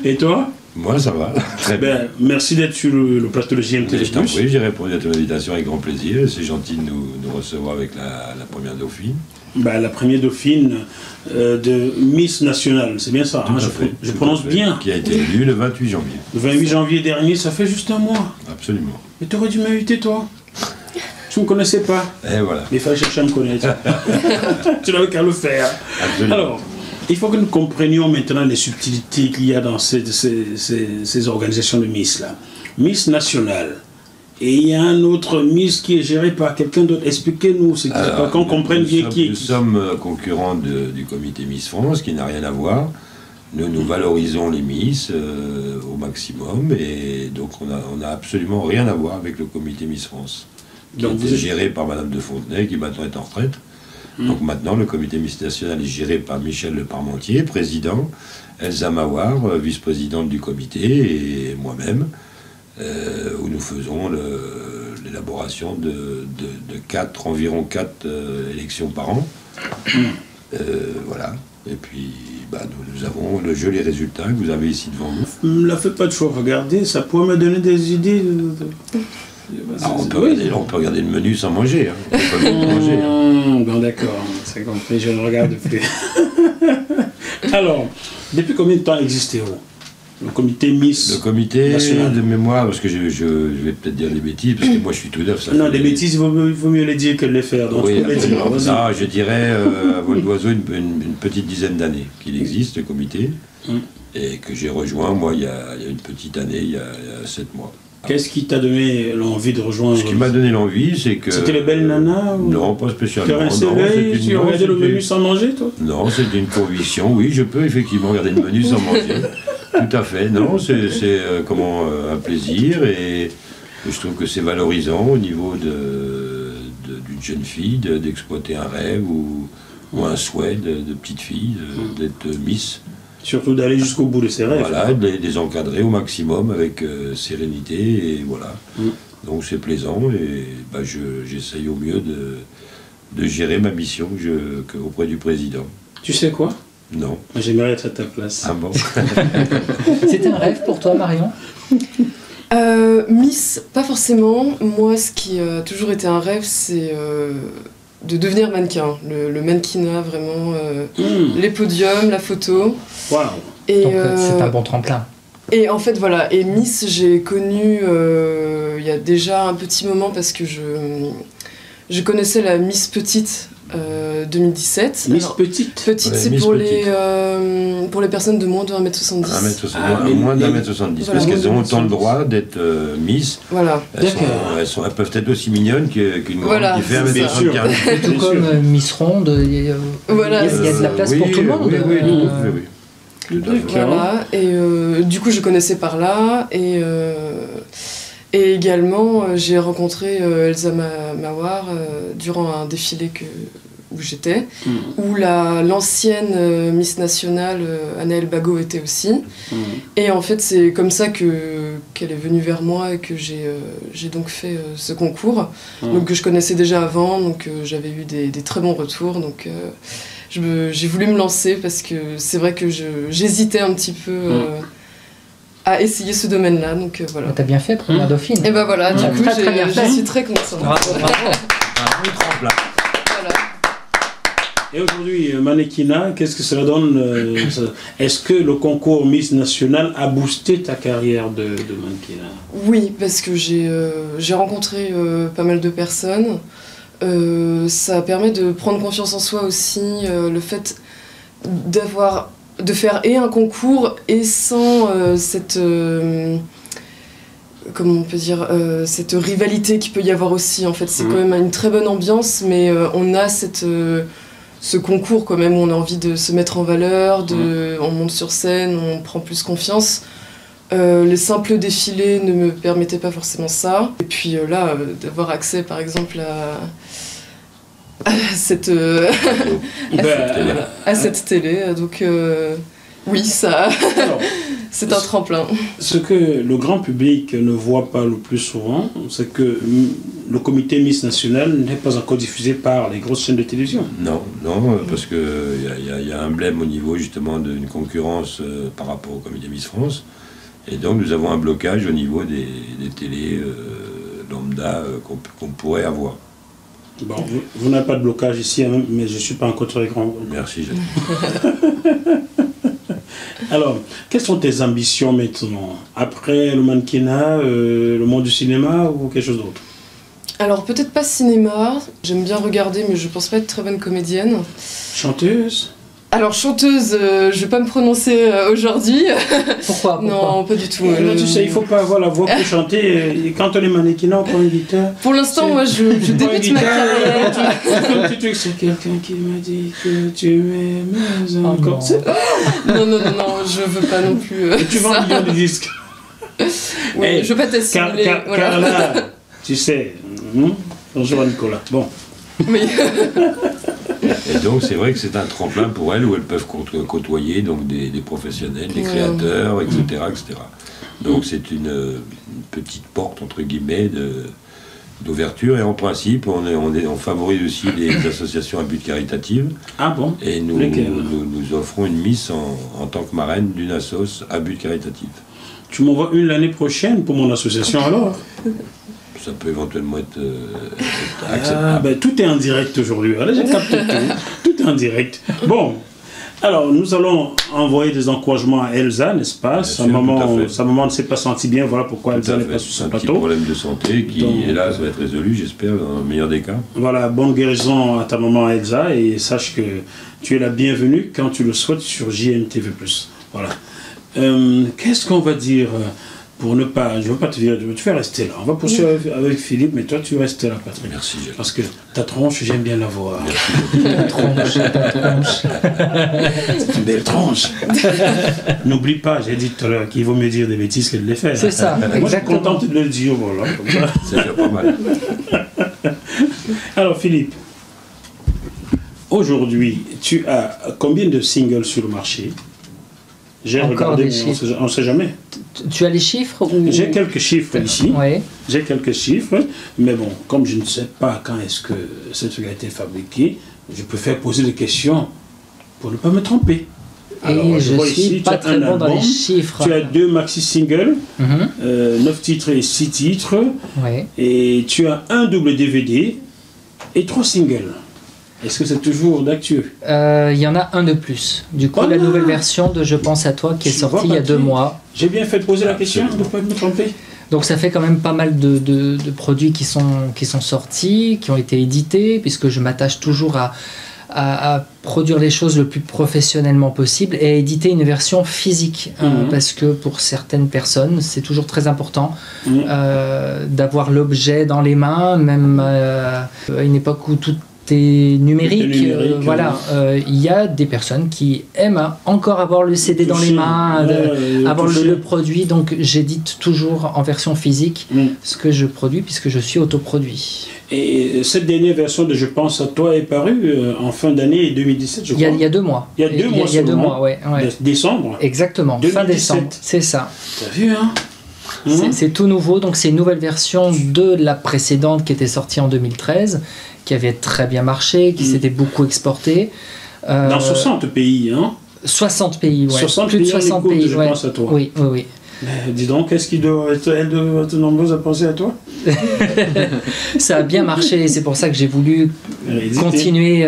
Et toi? Moi, ça va. Très bien. Merci d'être sur le plateau de JMTV+. Je t'en prie, j'ai répondu à ton invitation avec grand plaisir. C'est gentil de nous recevoir avec la première dauphine. La première dauphine de Miss Nationale, c'est bien ça, je prononce bien. Qui a été élue le 28 janvier. Le 28 janvier dernier, ça fait juste un mois. Absolument. Mais t'aurais dû m'inviter, toi. Tu ne me connaissais pas. Et voilà. Mais il fallait chercher à me connaître. Tu n'avais qu'à le faire. Absolument. Alors, il faut que nous comprenions maintenant les subtilités qu'il y a dans ces organisations de Miss là. Miss Nationale. Et il y a un autre Miss qui est géré par quelqu'un d'autre. Expliquez-nous, qu'on comprenne bien qui est. Nous sommes concurrents du comité Miss France, qui n'a rien à voir. Nous valorisons les Miss au maximum, et donc on n'a absolument rien à voir avec le comité Miss France, qui est géré par Madame de Fontenay, qui maintenant est en retraite. Donc maintenant, le comité Miss National est géré par Michel Le Parmentier, président, Elsa Mawar, vice-présidente du comité, et moi-même. Où nous faisons l'élaboration de environ 4 élections par an. Voilà. Et puis, nous avons le jeu, les résultats que vous avez ici devant nous. Ne la faites pas de fois regarder, ça pourrait me donner des idées. On peut regarder le menu sans manger. On peut pas manger. Bon, d'accord, c'est compris, je ne regarde plus. Alors, depuis combien de temps existez-vous? Le comité Miss. Le comité national. de mémoire, parce que je vais peut-être dire des bêtises, parce que moi je suis tout neuf. Non, des bêtises, il vaut mieux les dire que de les faire. Donc, Oui, les dire. non, je dirais à vol d'oiseau une petite dizaine d'années qu'il existe, le comité, et que j'ai rejoint, moi, il y a une petite année, il y a 7 mois. Qu'est-ce qui t'a donné l'envie de rejoindre? Ce qui m'a donné l'envie, c'est que... C'était les belles nanas ou... Non, pas spécialement. Tu as resté tu regardais le menu sans manger, toi? Non, c'était une conviction. Oui, je peux effectivement regarder le menu sans manger. Tout à fait. Non, c'est un plaisir et je trouve que c'est valorisant au niveau d'une jeune fille d'exploiter un rêve ou un souhait de petite fille d'être Miss. Surtout d'aller jusqu'au bout de ses rêves. Voilà, de les encadrer au maximum avec sérénité et voilà. Donc c'est plaisant et j'essaye au mieux de gérer ma mission auprès du président. Tu sais quoi? Non. J'aimerais être à ta place. Ah bon? C'était un rêve pour toi, Marion? Miss, pas forcément. Moi, ce qui a toujours été un rêve, c'est de devenir mannequin. Le mannequinat, vraiment. Les podiums, la photo. Waouh! Donc c'est un bon tremplin. Et en fait, voilà. Et Miss, j'ai connu il y a déjà un petit moment parce que je connaissais la Miss Petite 2017. Miss Petite? Petite, ouais, c'est Miss pour Petite. les personnes de moins de 1m70. Moins d'1m70. Voilà, parce qu'elles ont autant le droit d'être Miss. Voilà. Elles peuvent être aussi mignonnes qu'une grande qui fait 1m75. Tout comme Miss Ronde, il y a de la place pour tout le monde. Oui. Voilà, et du coup je connaissais par là, et également j'ai rencontré Elsa Mawar durant un défilé où j'étais, où l'ancienne Miss Nationale Anaëlle Bagot était aussi, et en fait c'est comme ça qu'elle est venue vers moi et que j'ai donc fait ce concours, donc que je connaissais déjà avant, donc j'avais eu des très bons retours, donc j'ai voulu me lancer parce que c'est vrai que j'hésitais un petit peu à essayer ce domaine-là, donc voilà. T'as bien fait, première dauphine. Et ben voilà, du coup je suis très contente. Bravo. Un bon tremplin. Voilà. Et aujourd'hui, mannequinat, qu'est-ce que cela donne Est-ce que le concours Miss National a boosté ta carrière de mannequinat? Oui, parce que j'ai rencontré pas mal de personnes. Ça permet de prendre confiance en soi aussi, le fait de faire et un concours et sans cette comment on peut dire cette rivalité qu'il peut y avoir aussi, en fait c'est quand même une très bonne ambiance, mais on a ce concours quand même où on a envie de se mettre en valeur, on monte sur scène, on prend plus confiance. Les simples défilés ne me permettaient pas forcément ça. Et puis là, d'avoir accès par exemple à cette télé, donc oui, ça, c'est un tremplin. Ce que le grand public ne voit pas le plus souvent, c'est que le comité Miss National n'est pas encore diffusé par les grosses chaînes de télévision. Non, parce qu'il y a un blême au niveau justement d'une concurrence par rapport au comité Miss France. Et donc nous avons un blocage au niveau des télés lambda qu'on pourrait avoir. Bon, vous n'avez pas de blocage ici, hein, mais je ne suis pas encore très grand. Merci, Alors, quelles sont tes ambitions maintenant? Après le mannequinat, le monde du cinéma ou quelque chose d'autre? Alors peut-être pas cinéma, j'aime bien regarder, mais je pense pas être très bonne comédienne. Chanteuse? Alors chanteuse, je vais pas me prononcer aujourd'hui. Pourquoi Non, pas du tout. Tu sais, il faut pas avoir la voix pour chanter. Et quand on est mannequin, on prend une guitare. Pour l'instant, moi, je débute ma carrière. C'est quelqu'un qui m'a dit que tu m'aimes encore. Non, je veux pas non plus. Et tu vends un million de disques. Oui, je veux pas t'assimiler. Car là, tu sais. Bonjour Nicolas. Bon. Oui. Et donc c'est vrai que c'est un tremplin pour elles où elles peuvent côtoyer donc des professionnels, des créateurs, etc. Donc c'est une petite porte entre guillemets d'ouverture, et en principe on favorise aussi les associations à but caritatif. Ah bon? Et nous offrons une Miss en tant que marraine d'une assoce à but caritatif. Tu m'envoies une l'année prochaine pour mon association alors? Ça peut éventuellement être acceptable. Tout est en direct aujourd'hui. J'ai capté tout. Tout est en direct. Bon, Alors, nous allons envoyer des encouragements à Elsa, n'est-ce pas? Sa maman ne s'est pas sentie bien, voilà pourquoi Elsa n'est pas sur son plateau. Un petit problème de santé qui, hélas, va être résolu, j'espère, dans le meilleur des cas. Voilà, bonne guérison à ta maman Elsa, et sache que tu es la bienvenue quand tu le souhaites sur JMTV+. Voilà. Qu'est-ce qu'on va dire pour ne pas... Je ne veux pas te dire, tu vas rester là. On va poursuivre avec Philippe, mais toi, tu restes là, Patrick. Merci, Jacques. Parce que ta tronche, j'aime bien la voir. Ta tronche. C'est une belle tronche. N'oublie pas, j'ai dit tout à l'heure qu'il vaut mieux dire des bêtises que de les faire. C'est ça, exactement. Moi, je suis content de le dire, voilà, comme ça. C'est déjà pas mal. Alors, Philippe, aujourd'hui, tu as combien de singles sur le marché? J'ai regardé, on ne sait jamais. Tu as les chiffres ou... J'ai quelques chiffres ici. Oui. J'ai quelques chiffres, mais bon, comme je ne sais pas quand est-ce que ce truc a été fabriqué, je préfère poser des questions pour ne pas me tromper. Alors, et je suis ici, pas très bon dans les chiffres. Tu as 2 maxi-singles, 9 titres et 6 titres, et tu as un double DVD et 3 singles. Est-ce que c'est toujours d'actu? Il y en a un de plus. Du coup, la nouvelle version de Je pense à toi qui est sortie il y a 2 mois. J'ai bien fait de poser la question, de ne pas me tromper. Donc ça fait quand même pas mal de produits qui sont sortis, qui ont été édités, puisque je m'attache toujours à produire les choses le plus professionnellement possible et à éditer une version physique. Parce que pour certaines personnes, c'est toujours très important d'avoir l'objet dans les mains, même à une époque où tout numérique, voilà. Il y a des personnes qui aiment encore avoir le CD dans les mains, avoir le produit, donc j'édite toujours en version physique ce que je produis puisque je suis autoproduit. Et cette dernière version de Je pense à toi est parue en fin d'année 2017, je crois. Il y a 2 mois. Il y a 2 mois. Il y a 2 mois, ouais. Décembre. Exactement, 2017. Fin décembre, c'est ça. T'as vu, hein? C'est tout nouveau, donc c'est une nouvelle version de la précédente qui était sortie en 2013, qui avait très bien marché, qui s'était beaucoup exporté. Dans 60 pays, hein? 60 pays, ouais. 60 plus de 60 pays, je pense à toi. Oui, oui, oui. Mais dis donc, est-ce qu'elle doit être nombreuse à penser à toi? Ça a bien marché, c'est pour ça que j'ai voulu continuer,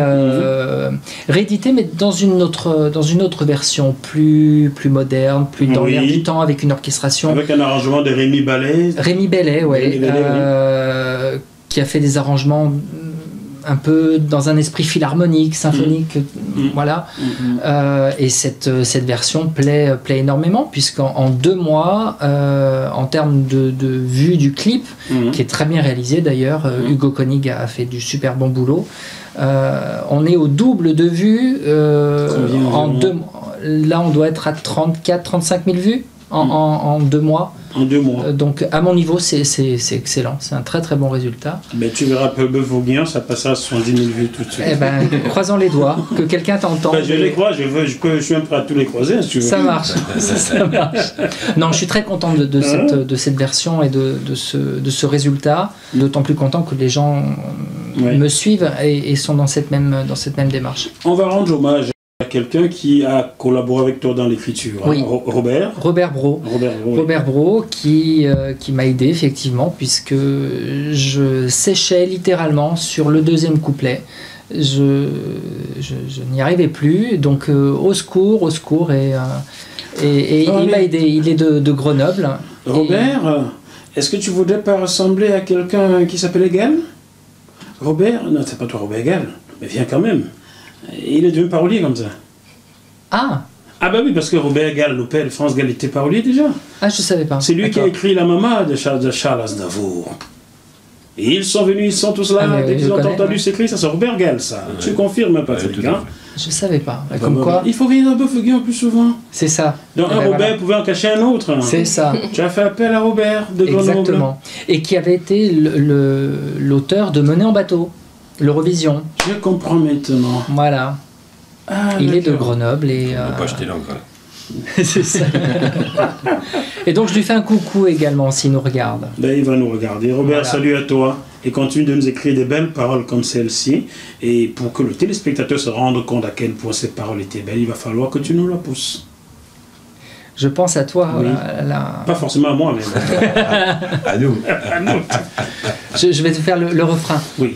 rééditer, mais dans une autre version, plus moderne, plus dans l'air du temps, avec une orchestration. Avec un arrangement de Rémi Bellet. Rémi Bellet, oui. Qui a fait des arrangements un peu dans un esprit philharmonique, symphonique, voilà. Et cette version plaît énormément, puisqu'en 2 mois, en termes de vue du clip, qui est très bien réalisé d'ailleurs, Hugo Koenig a fait du super bon boulot, on est au double de vues, en 2 mois. Là on doit être à 34-35 000 vues en 2 mois. En 2 mois. Donc à mon niveau c'est excellent, c'est un très très bon résultat. Mais tu verras Peu-Beuf-Vauguian, ça passera à 70 000 vues tout de suite. Eh ben, croisons les doigts, que quelqu'un t'entende. Ben, je les crois, je suis même prêt à tous les croiser si tu veux. Ça marche, ça marche. Non, je suis très content de cette version et de ce résultat, d'autant plus content que les gens me suivent et sont dans cette même démarche. On va rendre hommage à quelqu'un qui a collaboré avec toi dans l'écriture. Oui. Robert Bro. Robert Bro qui m'a aidé effectivement, puisque je séchais littéralement sur le 2e couplet. Je n'y arrivais plus, donc au secours, et il m'a aidé. Il est de Grenoble. Robert, est-ce que tu voudrais pas ressembler à quelqu'un qui s'appelle Egal? Robert? Non, c'est pas toi Robert Egal, mais viens quand même. Il est devenu parolier comme ça. Ah bah oui, parce que Robert Gall, le père de France Gall, était parolier déjà. Ah, je savais pas. C'est lui qui a écrit La Maman de Charles Aznavour. Et ils sont venus, ils sont tous là, dès qu'ils ont entendu s'écrire, ça c'est Robert Gall, ça. Tu confirmes, Patrick, hein? Je savais pas. Comme quoi. Il faut venir un peu Beuf-Vauguian plus souvent. C'est ça. Donc un Robert pouvait en cacher un autre. C'est ça. Tu as fait appel à Robert de Grenoble. Exactement. Et qui avait été l'auteur de Mener en bateau. L'Eurovision. Je comprends maintenant. Voilà. Il est de Grenoble et... On n'a pas acheté l'encre. C'est ça. Et donc je lui fais un coucou également s'il nous regarde. Ben, il va nous regarder. Robert, salut à toi. Et continue de nous écrire des belles paroles comme celle-ci. Et pour que le téléspectateur se rende compte à quel point ces paroles étaient belles, il va falloir que tu nous la pousses. Je pense à toi. Oui. Pas forcément à moi, mais... à nous. À nous. Je vais te faire le refrain. Oui.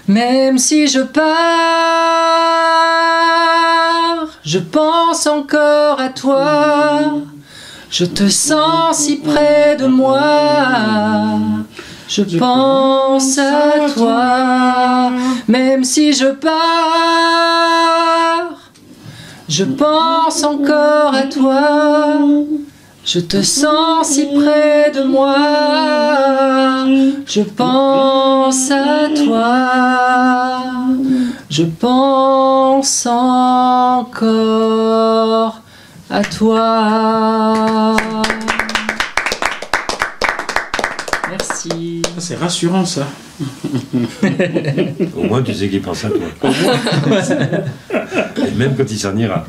Même si je pars je pense encore à toi. Je te sens si près de moi. Je pense à toi, même si je pars. Je pense encore à toi. Je te sens si près de moi. Je pense à toi. Je pense encore à toi. Merci. C'est rassurant ça. Au moins tu sais qu'il pense à toi. Et même quand il s'en ira.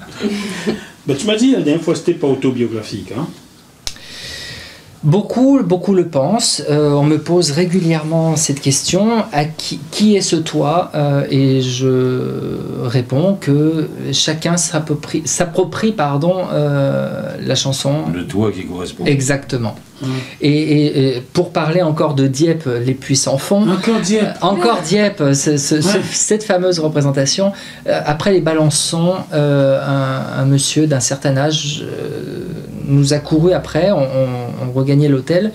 Ben, tu m'as dit la dernière fois que c'était pas autobiographique. Hein? Beaucoup le pensent. On me pose régulièrement cette question, à qui est ce toi, et je réponds que chacun s'approprie la chanson. Le toi qui correspond. Exactement. Et pour parler encore de Dieppe, les puits sans fond. Encore Dieppe, cette fameuse représentation. Après les Balançons, un monsieur d'un certain âge nous a couru après, on regagnait l'hôtel,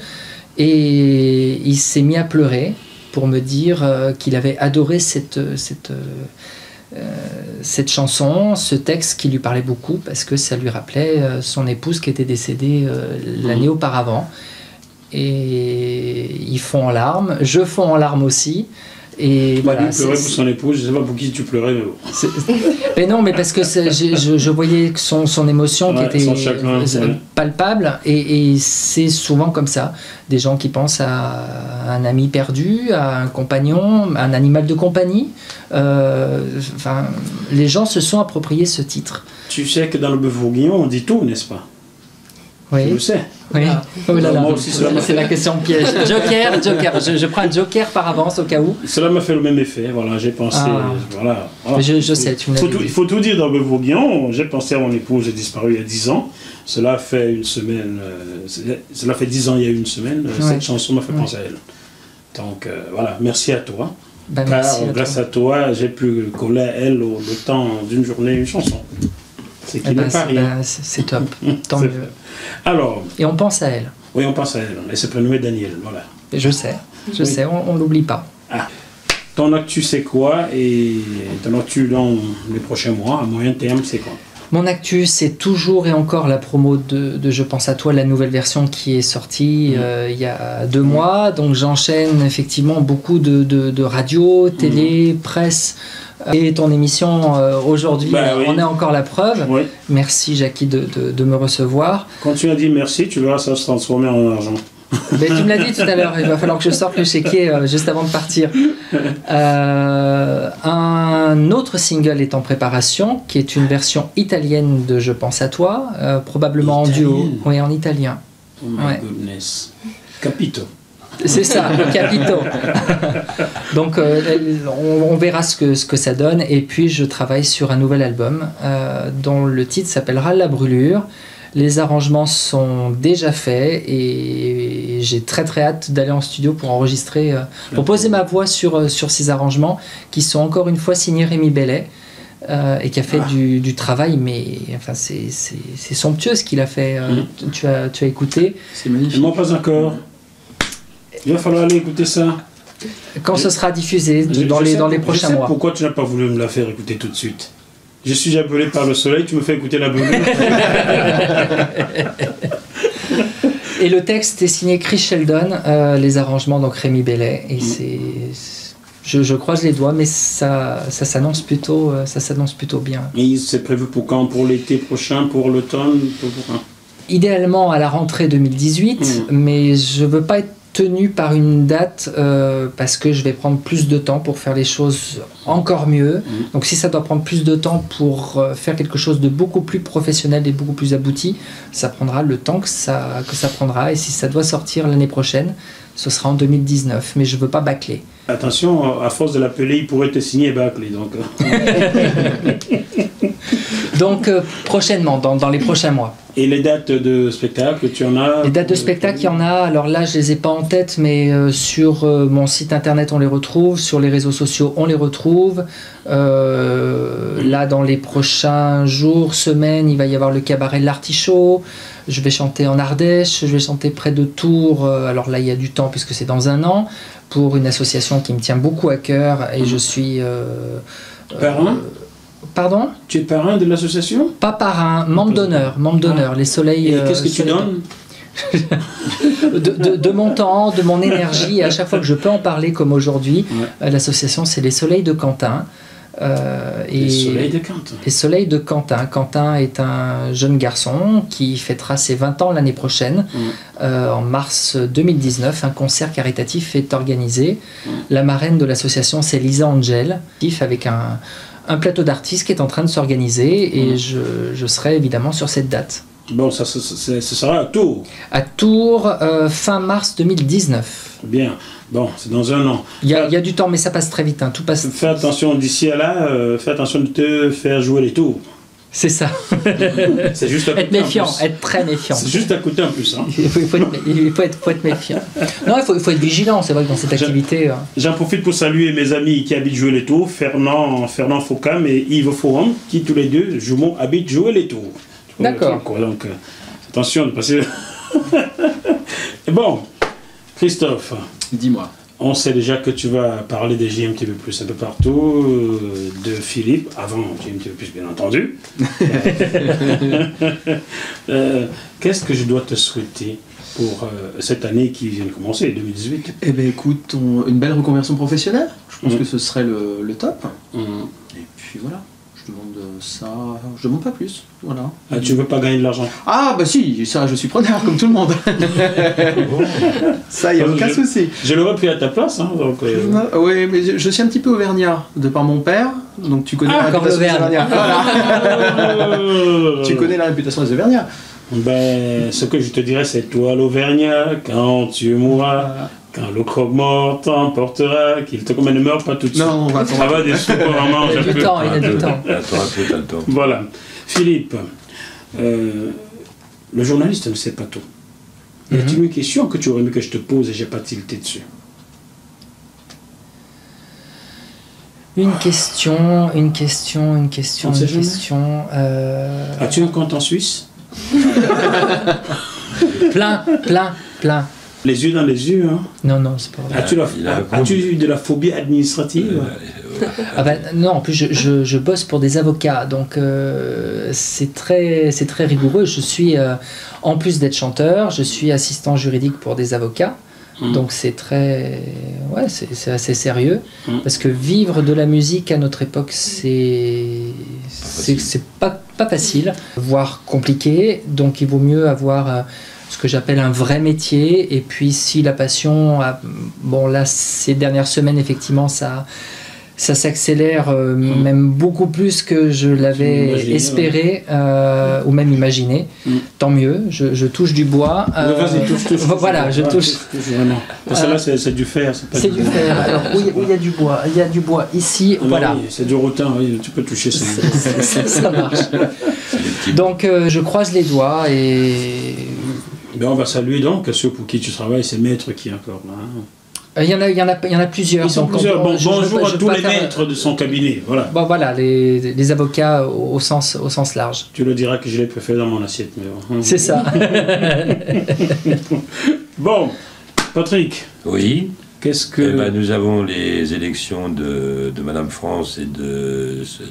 et il s'est mis à pleurer pour me dire qu'il avait adoré cette chanson, ce texte qui lui parlait beaucoup parce que ça lui rappelait son épouse qui était décédée l'année auparavant. Et il fond en larmes, je fonds en larmes aussi. Et voilà, il pleurait pour son épouse, je ne sais pas pour qui tu pleurais, mais bon. Mais non, mais parce que je voyais son émotion qui était chagrin, palpable, et c'est souvent comme ça. Des gens qui pensent à un ami perdu, à un compagnon, à un animal de compagnie. Les gens se sont appropriés ce titre. Tu sais que dans le bœuf bourguignon, on dit tout, n'est-ce pas? Oui. Tu le sais. Oui. Ah. Oh là là. Moi aussi, C'est la question piège. Joker. Je prends un joker par avance au cas où. Cela m'a fait le même effet. Voilà, j'ai pensé. Voilà. Je sais, tu me l'as dit. Il faut tout dire dans le bœuf bourguignon. J'ai pensé à mon épouse, j'ai disparu il y a 10 ans. Cela fait une semaine. Cela fait 10 ans il y a une semaine. Cette chanson m'a fait penser à elle. Donc voilà, merci à toi. Merci grâce à toi, j'ai pu coller à elle le temps d'une journée une chanson. C'est qui n'est pas rien. C'est top. Tant mieux. Alors. Et on pense à elle. Oui, on pense à elle. Elle se prénommait Daniel, voilà. Et je sais, on l'oublie pas. Ah. Ton actu, c'est quoi? Et ton actu dans les prochains mois, à moyen terme, c'est quoi? Mon actu, c'est toujours et encore la promo de Je pense à toi, la nouvelle version qui est sortie il y a 2 mois. Donc j'enchaîne effectivement beaucoup de radio, télé, presse. Et ton émission aujourd'hui, on est encore la preuve. Oui. Merci Jackie de me recevoir. Quand tu as dit merci, tu verras ça se transformer en argent. Ben, tu me l'as dit tout à l'heure, il va falloir que je sorte le chéquier juste avant de partir. Un autre single est en préparation, qui est une version italienne de Je pense à toi, probablement en duo. Oui, en italien. Oh my goodness. Capito. C'est ça, le capito. Donc on verra ce que ça donne. Et puis je travaille sur un nouvel album dont le titre s'appellera La Brûlure. Les arrangements sont déjà faits et j'ai très hâte d'aller en studio pour enregistrer, pour poser ma voix sur ces arrangements qui sont encore une fois signés Rémi Bellet. Et qui a fait du travail, mais enfin, c'est somptueux ce qu'il a fait. Tu as écouté. C'est magnifique. Moi, pas encore. Il va falloir aller écouter ça. Quand ce sera diffusé, dans les prochains mois. Pourquoi tu n'as pas voulu me la faire écouter tout de suite? Je suis appelé par le soleil, tu me fais écouter la brûlure. Et le texte est signé Chris Sheldon, les arrangements donc Rémi Bellet. Et je croise les doigts, mais ça s'annonce plutôt bien. Et c'est prévu pour quand? Pour l'été prochain, pour l'automne, pour quand? Idéalement à la rentrée 2018, mais je veux pas être tenu par une date parce que je vais prendre plus de temps pour faire les choses encore mieux. Donc si ça doit prendre plus de temps pour faire quelque chose de beaucoup plus professionnel et beaucoup plus abouti, ça prendra le temps que ça prendra. Et si ça doit sortir l'année prochaine, ce sera en 2019. Mais je veux pas bâcler. Attention, à force de l'appeler, il pourrait te signer bâcler. Donc. Donc prochainement, dans les prochains mois. Et les dates de spectacle, tu en as? Les dates de spectacle, il y en a. Alors là, je les ai pas en tête, mais sur mon site internet, on les retrouve. Sur les réseaux sociaux, on les retrouve. Là, dans les prochains jours, semaines, il va y avoir le cabaret de l'Artichaut. Je vais chanter en Ardèche. Je vais chanter près de Tours. Alors là, il y a du temps puisque c'est dans un an. Pour une association qui me tient beaucoup à cœur. Et je suis... Parrain? Pardon? Tu es parrain de l'association? Pas parrain, membre d'honneur, les soleils. Et qu'est-ce que tu donnes? de mon temps, de mon énergie, et à chaque fois que je peux en parler comme aujourd'hui, l'association c'est les Soleils de Quentin. Les Soleils de Quentin. Les Soleils de Quentin. Quentin est un jeune garçon qui fêtera ses 20 ans l'année prochaine. En mars 2019, un concert caritatif est organisé. La marraine de l'association c'est Lisa Angel, avec un plateau d'artistes qui est en train de s'organiser et je serai évidemment sur cette date. Bon, ça sera à Tours. À Tours, fin mars 2019. Bien. Bon, c'est dans un an. Il y a du temps, mais ça passe très vite. Hein. Tout passe. Fais attention d'ici à là, fais attention de te faire jouer les tours. C'est ça. C'est juste être méfiant, être très méfiant. C'est juste à côté en plus. Hein. Il faut être méfiant. Non, il faut être vigilant, c'est vrai que dans cette activité. J'en profite pour saluer mes amis qui habitent jouer les tours, Fernand Faucam et Yves Forum, qui tous les deux habitent jouer les tours. D'accord. Donc, attention de passer. Bon, Christophe. Dis-moi. On sait déjà que tu vas parler des JMTV+, un peu partout, de Philippe, avant JMTV+, bien entendu. Qu'est-ce que je dois te souhaiter pour cette année qui vient de commencer, 2018? Eh bien écoute, une belle reconversion professionnelle, je pense que ce serait le top. Et puis voilà. Je demande ça, je demande pas plus, voilà. Ah, tu veux pas gagner de l'argent? Ah bah si, ça je suis preneur comme tout le monde. Ça, il n'y a aucun souci. Je l'aurais pris à ta place, hein, donc... Oui, mais je suis un petit peu auvergnat, de par mon père, donc tu connais la réputation des Auvergnats. Voilà. Tu connais la réputation des Auvergnats. Ben, ce que je te dirais, c'est toi l'Auvergnat, quand tu mourras... Quand le croque-mort t'emportera, qu'il te ne meurt pas tout de suite. Non, on va ça va des sous pour un mange un peu. Il a du temps. T'as le temps. Voilà. Philippe, le journaliste ne sait pas tout. Y a-t-il une question que tu aurais aimé que je te pose et j'ai pas tilté dessus? Une question. As-tu un compte en Suisse? Plein. Les yeux dans les yeux, hein? Non, c'est pas vrai. As-tu eu de la phobie administrative? Ah ben, non, en plus je bosse pour des avocats, donc c'est très rigoureux. Je suis, en plus d'être chanteur, je suis assistant juridique pour des avocats. Donc c'est c'est assez sérieux, parce que vivre de la musique à notre époque c'est pas facile, voire compliqué. Donc il vaut mieux avoir ce que j'appelle un vrai métier, et puis si la passion bon là ces dernières semaines effectivement ça s'accélère même beaucoup plus que je l'avais espéré, ou même imaginé. Tant mieux, je touche du bois. Vas-y, touche. Voilà, je touche. Vraiment. Parce que là, c'est du fer. C'est du fer. Alors, oui, il y a du bois. Il y a du bois ici, voilà. Oui, c'est du rotin, oui, tu peux toucher ça. Ça marche. Donc, je croise les doigts et... Ben, on va saluer donc ceux pour qui tu travailles, ces maîtres qui encore là. Il y en a plusieurs. Ils sont donc plusieurs. Bonjour à tous les maîtres de son cabinet. Voilà. Bon, voilà, les avocats au sens large. Tu le diras que je les préfère dans mon assiette. Mais bon. C'est ça. Bon, Patrick. Oui. Qu'est-ce que... Eh ben, nous avons les élections de Madame France et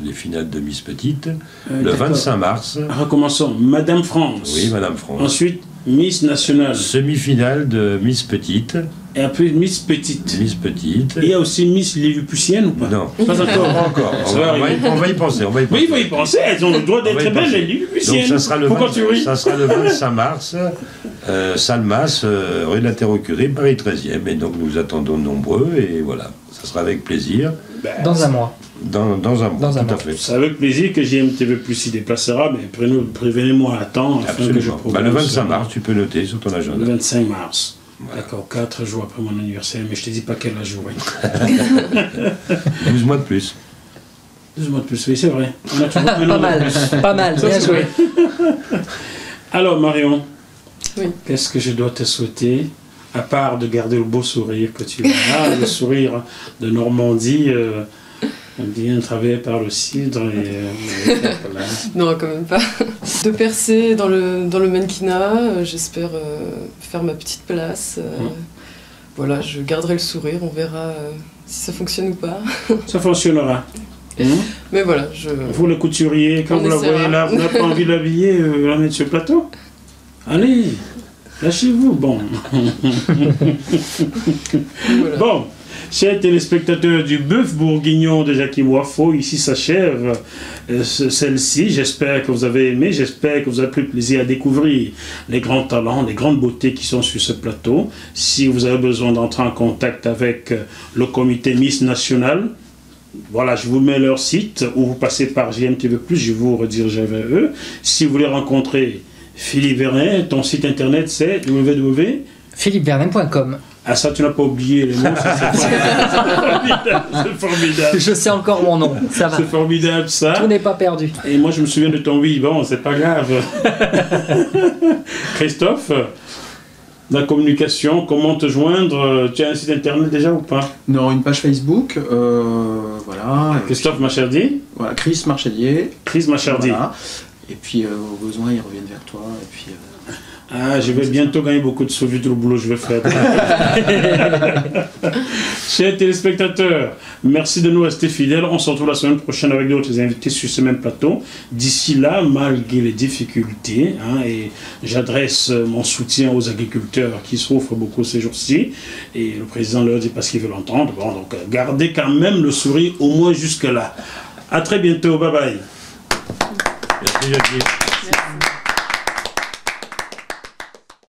les finales de Miss Petite, le 25 mars. Recommençons. Madame France. Oui, Madame France. Ensuite, Miss Nationale. Semi-finale de Miss Petite. Et après Miss Petite. Miss Petite. Il y a aussi Miss Lilliputienne ou pas? Non. Pas encore. Pas encore. On va y penser. Oui, il faut y penser. Elles ont le droit d'être très belles, les Lilliputiennes. Donc, ça sera le 25 mars, Salmas, rue de la Terre au Curé, Paris 13e. Et donc nous attendons nombreux. Et voilà, ça sera avec plaisir. Dans un mois. Dans un mois, tout à fait. C'est avec plaisir que JMTV+ s'y déplacera, mais prévenez-moi à temps afin que je programme. Le 25 mars, tu peux noter sur ton agenda. Le 25 mars. Voilà. D'accord, 4 jours après mon anniversaire, mais je te dis pas quel âge j'aurai. 12 mois de plus. 12 mois de plus, oui, c'est vrai. On a toujours Pas mal, pas mal, bien joué. Alors, Marion, Oui. qu'est-ce que je dois te souhaiter, à part de garder le beau sourire que tu as, le sourire de Normandie, bien travaillé par le cidre et voilà. Non, quand même pas. De percer dans le mannequinat, j'espère faire ma petite place. Voilà, je garderai le sourire, on verra si ça fonctionne ou pas. Ça fonctionnera. Mais voilà, Vous, le couturier, quand On vous la essaiera. voyez là, vous n'avez pas envie de l'habiller, la mettre sur le plateau? Allez, lâchez-vous. Bon. voilà. Bon, chers téléspectateurs du bœuf bourguignon de Jacquim Wafo, ici s'achève celle-ci. J'espère que vous avez aimé, j'espère que vous avez pris plaisir à découvrir les grands talents, les grandes beautés qui sont sur ce plateau. Si vous avez besoin d'entrer en contact avec le comité Miss National, voilà, je vous mets leur site, ou vous passez par JMTV+, je vous redirigerai vers eux. Si vous voulez rencontrer Philippe Vernet, ton site internet c'est philippevernet.com. Ah, ça tu n'as pas oublié les mots, ça, c'est formidable, c'est formidable. Je sais encore mon nom, ça va. C'est formidable ça. Tout n'est pas perdu. Et moi je me souviens de ton oui, bon, c'est pas grave. Christophe, la communication, comment te joindre? Tu as un site internet déjà ou pas? Non, une page Facebook, voilà. Christophe Machardi, Voilà, Chris Marchelier. Chris Machardi. Voilà. Et puis, au besoin, ils reviennent vers toi. Et puis, Ah, je vais bientôt gagner beaucoup de sous vu tout le boulot que je vais faire. Chers téléspectateurs, merci de nous rester fidèles. On se retrouve la semaine prochaine avec d'autres invités sur ce même plateau. D'ici là, malgré les difficultés, et j'adresse mon soutien aux agriculteurs qui souffrent beaucoup ces jours-ci, et le président leur dit parce qu'il veut l'entendre. Bon, donc gardez quand même le sourire au moins jusque-là. À très bientôt, bye bye. Merci Jacques.